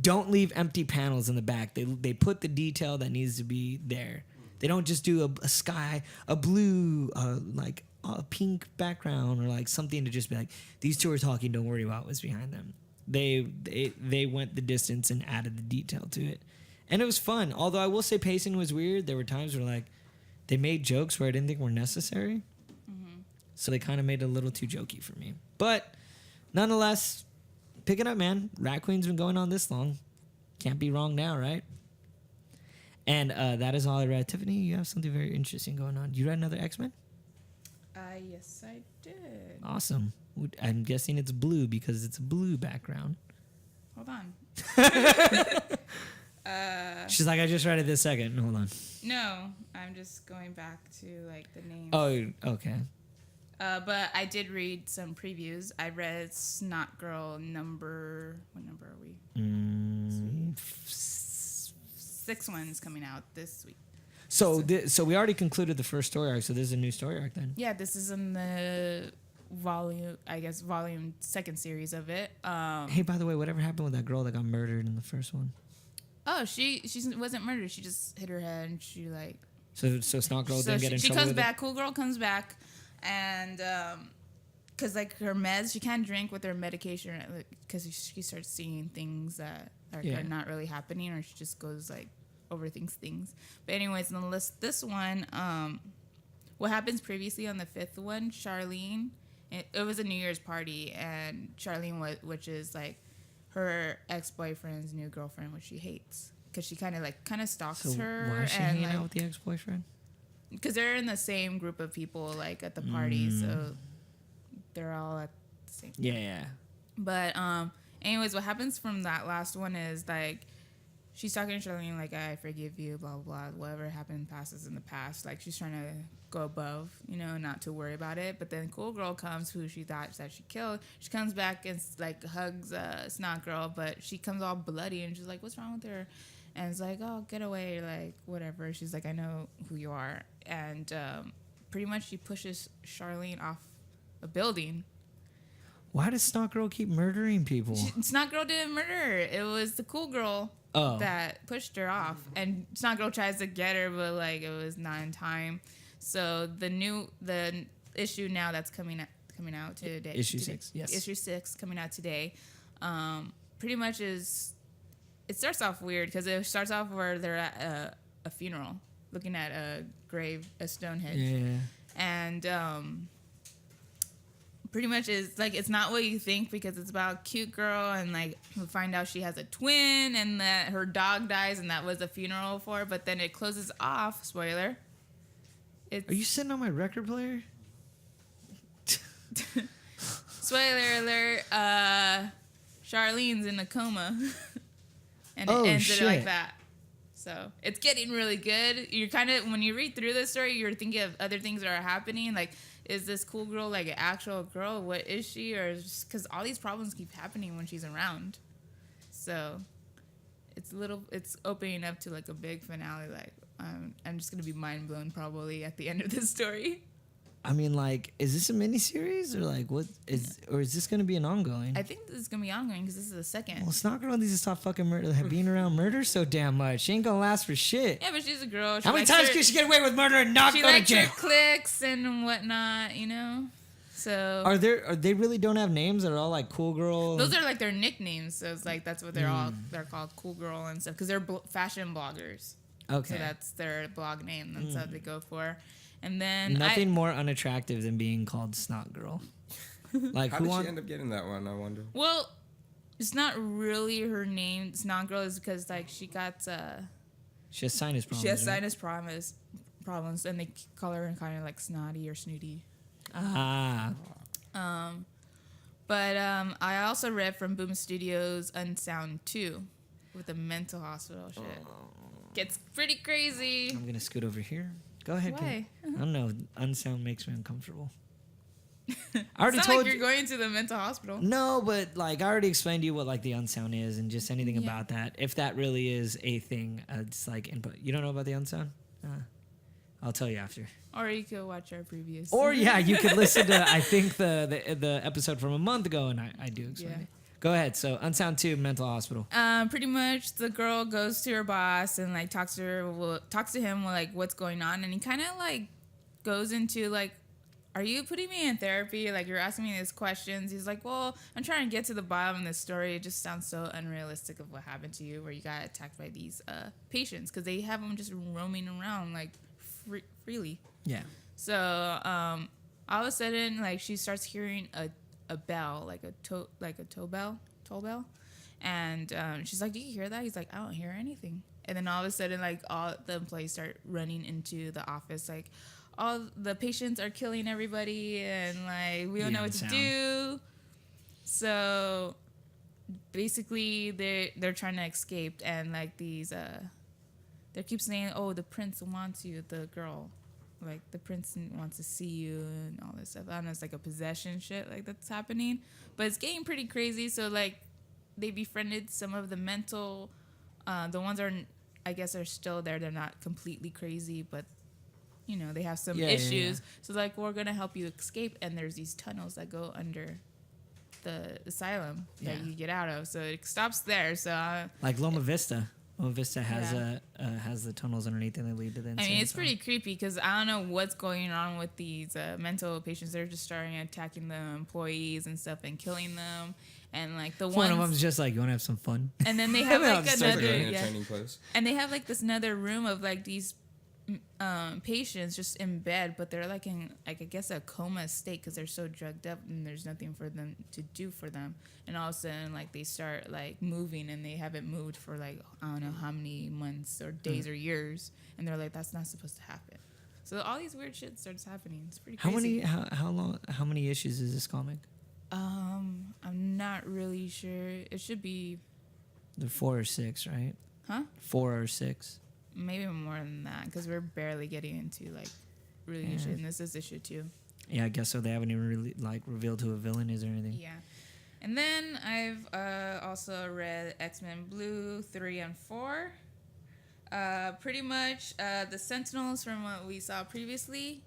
Speaker 1: don't leave empty panels in the back. They put the detail that needs to be there. They don't just do a sky, a blue, like a pink background, or like something to just be like, these two are talking, don't worry about what's behind them. They went the distance and added the detail to it. And it was fun. Although I will say pacing was weird. There were times where like they made jokes where I didn't think were necessary. Mm-hmm. So they kind of made it a little too jokey for me. But nonetheless, pick it up, man. Rat Queen's been going on this long. Can't be wrong now, right? And that is all I read. Tiffany, you have something very interesting going on. You read another X-Men?
Speaker 2: Yes, I did.
Speaker 1: Awesome. I'm guessing it's blue because it's a blue background.
Speaker 2: Hold on.
Speaker 1: She's like, I just read it this second. Hold on.
Speaker 2: No, I'm just going back to like the names.
Speaker 1: Oh, okay.
Speaker 2: But I did read some previews. I read Snot Girl number. What number are we? 6 one's coming out this week.
Speaker 1: So we already concluded the first story arc. So this is a new story arc then.
Speaker 2: Yeah, this is in the volume second series of it.
Speaker 1: Hey, by the way, whatever happened with that girl that got murdered in the first one?
Speaker 2: Oh, she wasn't murdered. She just hit her head and she like.
Speaker 1: So Snot Girl didn't get in
Speaker 2: she
Speaker 1: trouble
Speaker 2: comes
Speaker 1: with
Speaker 2: back. Cool Girl comes back, and because like her meds, she can't drink with her medication because she starts seeing things that are not really happening, or she just goes like overthinks things. But anyways, in the list, this one, what happens previously on the 5th one, Charlene, it was a New Year's party, and Charlene, which is like her ex-boyfriend's new girlfriend, which she hates because she kind of stalks
Speaker 1: So
Speaker 2: her.
Speaker 1: why is she hanging out with the ex-boyfriend?
Speaker 2: Because they're in the same group of people, like at the party, so they're all at the same.
Speaker 1: Yeah.
Speaker 2: But anyways, what happens from that last one is like she's talking to Charlene like, I forgive you, blah blah blah. Whatever happened passes in the past. Like she's trying to go above, not to worry about it. But then Cool Girl comes, who she thought that she killed. She comes back and like hugs Snot Girl, but she comes all bloody and she's like, what's wrong with her? And it's like, oh, get away, like whatever. She's like, I know who you are. And pretty much she pushes Charlene off a building.
Speaker 1: Why does Snot Girl keep murdering people?
Speaker 2: Snot Girl didn't murder her. It was the Cool Girl that pushed her off. And Snot Girl tries to get her, but like it was not in time. So the issue now that's coming out today.
Speaker 1: Issue 6, yes.
Speaker 2: Issue 6 coming out today. Pretty much is. It starts off weird because it starts off where they're at a funeral, looking at a grave, a Stonehenge.
Speaker 1: Yeah.
Speaker 2: And pretty much is like it's not what you think because it's about a cute girl and like we find out she has a twin and that her dog dies and that was a funeral for her, but then it closes off. Spoiler.
Speaker 1: Are you sitting on my record player?
Speaker 2: Spoiler alert. Charlene's in a coma. And it ends it like that. So it's getting really good. You're kind of, when you read through this story, you're thinking of other things that are happening. Like, is this Cool Girl like an actual girl? What is she? Or just because all these problems keep happening when she's around. So it's opening up to like a big finale. Like, I'm just going to be mind blown probably at the end of this story.
Speaker 1: I mean, like, is this a miniseries or like what is, or is this going to be an ongoing?
Speaker 2: I think this is going to be ongoing because this is the second.
Speaker 1: Well, Snot Girl needs to stop fucking being around murder so damn much. She ain't going to last for shit.
Speaker 2: Yeah, but she's a girl.
Speaker 1: How many times can she get away with murder and not go to
Speaker 2: She
Speaker 1: jail?
Speaker 2: likes her clicks and whatnot, So
Speaker 1: They really don't have names? They're all like Cool Girl.
Speaker 2: those are like their nicknames. So it's like that's what they're called, Cool Girl and stuff, because they're fashion bloggers.
Speaker 1: Okay.
Speaker 2: So that's their blog name. That's what they go for. And then
Speaker 1: Nothing more unattractive than being called Snot Girl. Like,
Speaker 3: How did she end up getting that one, I wonder?
Speaker 2: Well, it's not really her name. Snot Girl is because like she got
Speaker 1: she has sinus problems.
Speaker 2: she has
Speaker 1: right?
Speaker 2: sinus problems, and they call her kind of like snotty or snooty.
Speaker 1: Ah.
Speaker 2: But I also read from Boom Studios Unsound 2 with the mental hospital shit. Gets pretty crazy.
Speaker 1: I'm going to scoot over here. Go ahead.
Speaker 2: Why?
Speaker 1: I don't know. Unsound makes me uncomfortable. I
Speaker 2: It's
Speaker 1: already
Speaker 2: not
Speaker 1: told
Speaker 2: like
Speaker 1: you.
Speaker 2: you're going to the mental hospital.
Speaker 1: No, but like I already explained to you what like the unsound is and just anything
Speaker 2: Yeah.
Speaker 1: about that. If that really is a thing, it's like input. You don't know about the unsound? I'll tell you after.
Speaker 2: Or you could watch our previous.
Speaker 1: Or yeah, you could listen to I think the episode from a month ago, and I do explain
Speaker 2: Yeah.
Speaker 1: it. Go ahead. So Unsound 2, mental hospital.
Speaker 2: Pretty much the girl goes to her boss and like talks to him like what's going on, and he kind of like goes into like, are you putting me in therapy? Like, you're asking me these questions. He's like, well, I'm trying to get to the bottom of this story. It just sounds so unrealistic of what happened to you, where you got attacked by these patients, because they have them just roaming around like freely.
Speaker 1: Yeah.
Speaker 2: So all of a sudden, like, she starts hearing a bell, like a toll bell, and she's like, do you hear that? He's like, I don't hear anything. And then all of a sudden, like, all the employees start running into the office, like, all the patients are killing everybody, and like we don't know what to do. So basically, they're trying to escape, and like these they keep saying, "Oh, the prince wants you," the girl. Like, the prince wants to see you and all this stuff. I don't know, it's like a possession shit like that's happening. But it's getting pretty crazy. So, like, they befriended some of the mental... the ones are, I guess, are still there. They're not completely crazy, but, you know, they have some issues. So, like, we're going to help you escape. And there's these tunnels that go under the asylum that you get out of. So it stops there. So
Speaker 1: like Loma Vista. Loma Vista has the tunnels underneath and they lead to the insane.
Speaker 2: I mean, it's pretty creepy because I don't know what's going on with these mental patients. They're just starting attacking the employees and stuff and killing them. And like the
Speaker 1: one
Speaker 2: ones,
Speaker 1: of them's just like, you want to have some fun?
Speaker 2: and then they have like another,
Speaker 3: training place.
Speaker 2: and they have like this another room of like these patients just in bed, but they're like in, like, I guess, a coma state because they're so drugged up and there's nothing for them to do for them. And all of a sudden, like, they start like moving and they haven't moved for like, I don't know how many months or days or years, and they're like, that's not supposed to happen. So all these weird shit starts happening. It's pretty crazy.
Speaker 1: How many issues is this comic?
Speaker 2: I'm not really sure. It should be
Speaker 1: They're 4 or 6, right?
Speaker 2: Huh?
Speaker 1: 4 or 6.
Speaker 2: Maybe more than that because we're barely getting into like really issue, and this is issue 2.
Speaker 1: Yeah, I guess so. They haven't even really like revealed who a villain is or anything.
Speaker 2: Yeah. And then I've also read X-Men Blue 3 and 4. Pretty much the Sentinels from what we saw previously,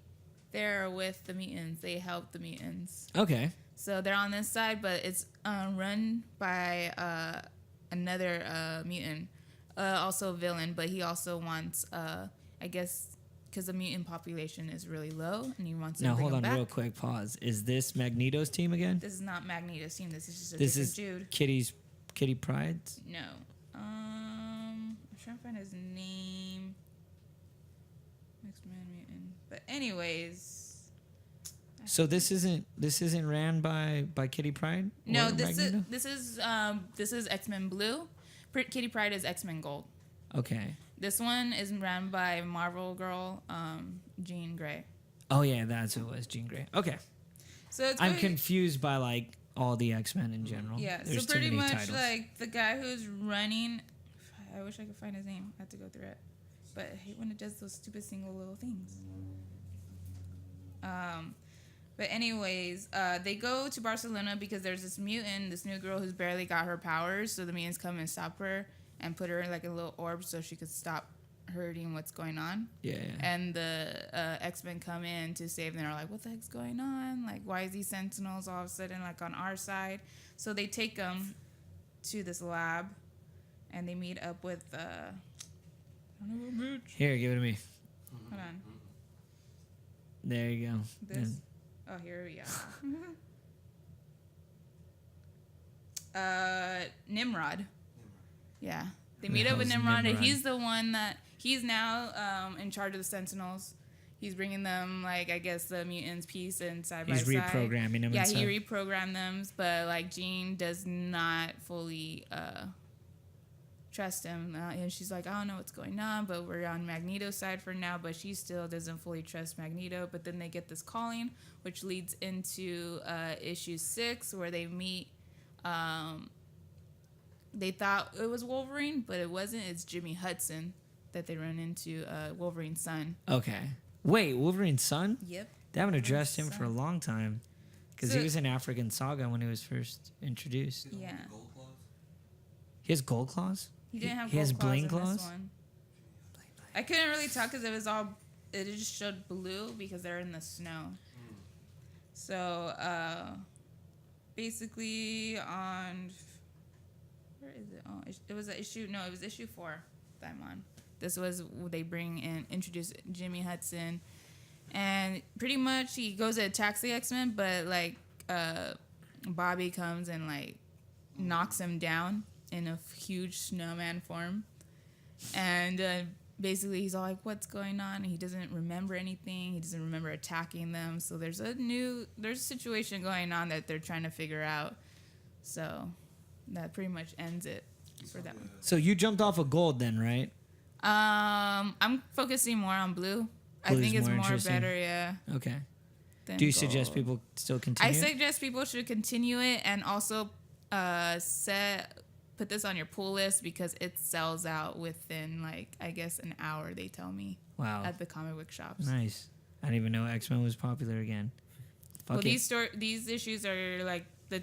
Speaker 2: they're with the mutants. They help the mutants.
Speaker 1: Okay.
Speaker 2: So they're on this side, but it's run by another mutant. Also a villain, but he also wants, I guess, because the mutant population is really low, and he wants to
Speaker 1: Now
Speaker 2: bring
Speaker 1: hold
Speaker 2: them
Speaker 1: on,
Speaker 2: back.
Speaker 1: real quick. Pause. Is this Magneto's team again?
Speaker 2: This is not Magneto's team. This is just a
Speaker 1: This
Speaker 2: different
Speaker 1: is
Speaker 2: dude.
Speaker 1: Kitty Pryde's.
Speaker 2: No. I'm trying to find his name. X-Men mutant. But anyways.
Speaker 1: So this isn't ran by Kitty Pryde?
Speaker 2: No,
Speaker 1: Or
Speaker 2: this
Speaker 1: Magneto?
Speaker 2: is X-Men Blue. Kitty Pryde is X-Men Gold.
Speaker 1: Okay.
Speaker 2: This one is ran by Marvel girl, Jean Grey.
Speaker 1: Oh yeah, that's who it was, Jean Grey. Okay.
Speaker 2: So it's
Speaker 1: I'm
Speaker 2: pretty-
Speaker 1: confused by like all the X-Men in general.
Speaker 2: Yeah,
Speaker 1: There's
Speaker 2: so pretty
Speaker 1: too many
Speaker 2: much
Speaker 1: titles.
Speaker 2: like the guy who's running. I wish I could find his name. I have to go through it, but I hate when it does those stupid single little things. But anyways, they go to Barcelona because there's this mutant, this new girl who's barely got her powers. So the mutants come and stop her and put her in like a little orb so she could stop hurting what's going on.
Speaker 1: Yeah.
Speaker 2: And the X-Men come in to save them. They're like, what the heck's going on? Like, why is these Sentinels all of a sudden like on our side? So they take them to this lab and they meet up with
Speaker 1: Here, give it to me.
Speaker 2: hold on.
Speaker 1: There you go.
Speaker 2: This. Oh, here we are. Nimrod. Yeah. They meet up with
Speaker 1: hell's
Speaker 2: Nimrod, and
Speaker 1: Nimrod?
Speaker 2: he's the one that he's now in charge of the Sentinels. He's bringing them, like, I guess, the mutants piece and side by
Speaker 1: He's
Speaker 2: side.
Speaker 1: reprogramming them.
Speaker 2: Yeah,
Speaker 1: and stuff.
Speaker 2: he reprogrammed them, but like Jean does not fully trust him, and she's like, I don't know what's going on, but we're on Magneto's side for now. But she still doesn't fully trust Magneto. But then they get this calling, which leads into issue 6, where they meet. They thought it was Wolverine, but it wasn't. It's Jimmy Hudson that they run into, Wolverine's son.
Speaker 1: Okay. Wait, Wolverine's son?
Speaker 2: Yep.
Speaker 1: They haven't addressed him
Speaker 2: Wolverine's
Speaker 1: for a
Speaker 2: son.
Speaker 1: long time. Because
Speaker 2: So-
Speaker 1: he was in African Saga when he was first introduced.
Speaker 2: Yeah.
Speaker 5: Gold claws?
Speaker 1: He has gold claws?
Speaker 2: He didn't have
Speaker 1: He has
Speaker 2: gold claws
Speaker 1: bling
Speaker 2: in
Speaker 1: claws?
Speaker 2: this one. I couldn't really tell because it just showed blue because they're in the snow. So basically on, where is it? Oh, it was it was issue 4 that I'm on. This was they introduce Jimmy Hudson, and pretty much he goes to attack the X-Men, but like Bobby comes and like knocks him down in a huge snowman form, and basically he's all like, what's going on? And he doesn't remember anything. He doesn't remember attacking them. So there's a situation going on that they're trying to figure out. So that pretty much ends it for that one.
Speaker 1: So you jumped off of gold then, right?
Speaker 2: I'm focusing more on blue. I
Speaker 1: Blue's
Speaker 2: think it's
Speaker 1: more
Speaker 2: more
Speaker 1: interesting.
Speaker 2: better, yeah.
Speaker 1: Okay.
Speaker 2: than
Speaker 1: Do you suggest
Speaker 2: gold.
Speaker 1: people still
Speaker 2: I
Speaker 1: continue?
Speaker 2: suggest people should continue it and also put this on your pull list because it sells out within like I guess an hour. They tell me
Speaker 1: Wow.
Speaker 2: at the comic book shops.
Speaker 1: Nice. I didn't even know X-Men was popular again. Fuck
Speaker 2: Well,
Speaker 1: it.
Speaker 2: these issues are like the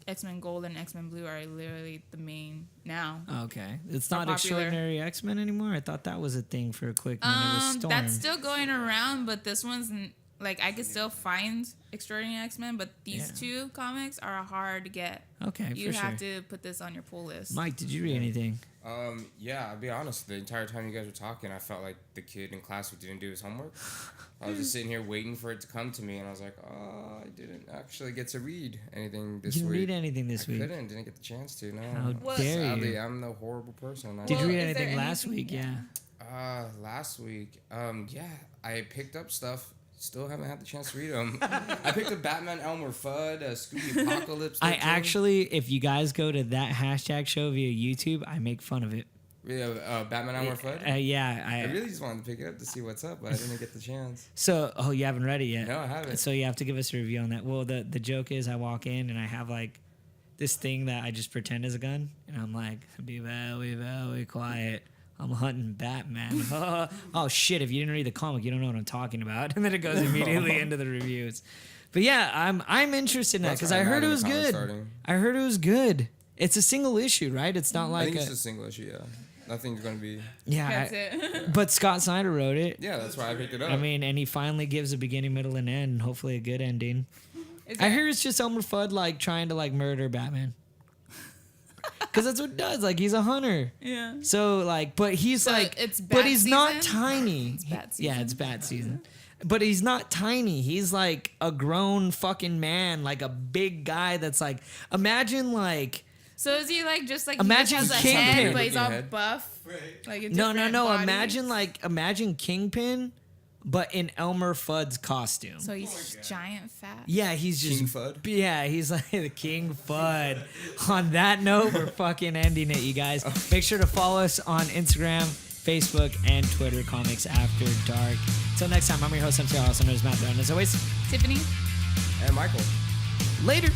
Speaker 2: X-Men Gold and X-Men Blue are literally the main now.
Speaker 1: Okay. It's
Speaker 2: Are
Speaker 1: not
Speaker 2: popular.
Speaker 1: Extraordinary X-Men anymore? I thought that was a thing for a quick minute. It was Storm.
Speaker 2: That's still going around, but this one's like I could still find Extraordinary X-Men, but these
Speaker 1: Yeah.
Speaker 2: two comics are hard to get.
Speaker 1: Okay,
Speaker 2: You
Speaker 1: for
Speaker 2: have
Speaker 1: sure.
Speaker 2: to put this on your pull list.
Speaker 1: Mike, did you read anything?
Speaker 3: Yeah, I'll be honest. The entire time you guys were talking, I felt like the kid in class who didn't do his homework. I was just sitting here waiting for it to come to me, and I was like, oh, I didn't actually get to read anything this
Speaker 1: You didn't
Speaker 3: week.
Speaker 1: read anything this
Speaker 3: I
Speaker 1: week.
Speaker 3: didn't get the chance to, no.
Speaker 1: How
Speaker 2: Well,
Speaker 1: dare
Speaker 3: Sadly,
Speaker 1: you?
Speaker 3: I'm the horrible person.
Speaker 1: Did
Speaker 2: Well,
Speaker 1: you read
Speaker 2: is there
Speaker 1: anything last
Speaker 2: anything-
Speaker 1: week? Yeah.
Speaker 3: Last week, yeah, I picked up stuff. Still haven't had the chance to read them. I picked up Batman Elmer Fudd, Scooby Apocalypse.
Speaker 1: I
Speaker 3: 13.
Speaker 1: actually, if you guys go to that hashtag show via YouTube, I make fun of it.
Speaker 3: Yeah, Batman Elmer Fudd.
Speaker 1: Yeah,
Speaker 3: I really just wanted to pick it up to see what's up, but I didn't get the chance.
Speaker 1: So, oh, you haven't read it yet?
Speaker 3: No, I haven't.
Speaker 1: So you have to give us a review on that. Well, the joke is I walk in and I have like this thing that I just pretend is a gun, and I'm like, be very, very quiet. I'm hunting Batman. Oh shit! If you didn't read the comic, you don't know what I'm talking about. And then it goes immediately into the reviews. But yeah, I'm interested in that
Speaker 3: That's
Speaker 1: because
Speaker 3: why
Speaker 1: I
Speaker 3: I'm
Speaker 1: heard
Speaker 3: mad
Speaker 1: it
Speaker 3: when
Speaker 1: was
Speaker 3: the comic's
Speaker 1: good.
Speaker 3: starting.
Speaker 1: I heard it was good. It's a single issue, right? It's not
Speaker 3: I
Speaker 1: like
Speaker 3: think
Speaker 1: a,
Speaker 3: it's a single issue. Yeah, nothing's gonna be.
Speaker 1: yeah.
Speaker 2: That's it.
Speaker 1: But Scott Snyder wrote it.
Speaker 3: Yeah, that's why I picked it up.
Speaker 1: I mean, and he finally gives a beginning, middle, and end, and hopefully a good ending. I hear it's just Elmer Fudd like trying to like murder Batman. Because that's what it does. Like he's a hunter.
Speaker 2: Yeah.
Speaker 1: So like, but he's
Speaker 2: So
Speaker 1: like,
Speaker 2: it's
Speaker 1: but
Speaker 2: bat
Speaker 1: he's not
Speaker 2: season?
Speaker 1: tiny.
Speaker 2: It's bat
Speaker 1: Yeah,
Speaker 2: season.
Speaker 1: it's bat season. But he's not tiny. He's like a grown fucking man, like a big guy that's like, imagine like,
Speaker 2: So is he like just like
Speaker 1: Imagine
Speaker 2: he just has a
Speaker 1: Kingpin.
Speaker 2: head, but he's all
Speaker 3: Looking head.
Speaker 2: buff?
Speaker 5: Right.
Speaker 2: Like a
Speaker 1: no.
Speaker 2: different body?
Speaker 1: Imagine Kingpin, but in Elmer Fudd's costume.
Speaker 2: So he's giant fat.
Speaker 1: Yeah, he's just
Speaker 3: King Fudd?
Speaker 1: Yeah, he's like the King Fudd. On that note, we're fucking ending it, you guys. Make sure to follow us on Instagram, Facebook, and Twitter. Comics After Dark. Until next time, I'm your host, MTR, also known as Matt, and as always,
Speaker 2: Tiffany.
Speaker 3: And Michael.
Speaker 1: later.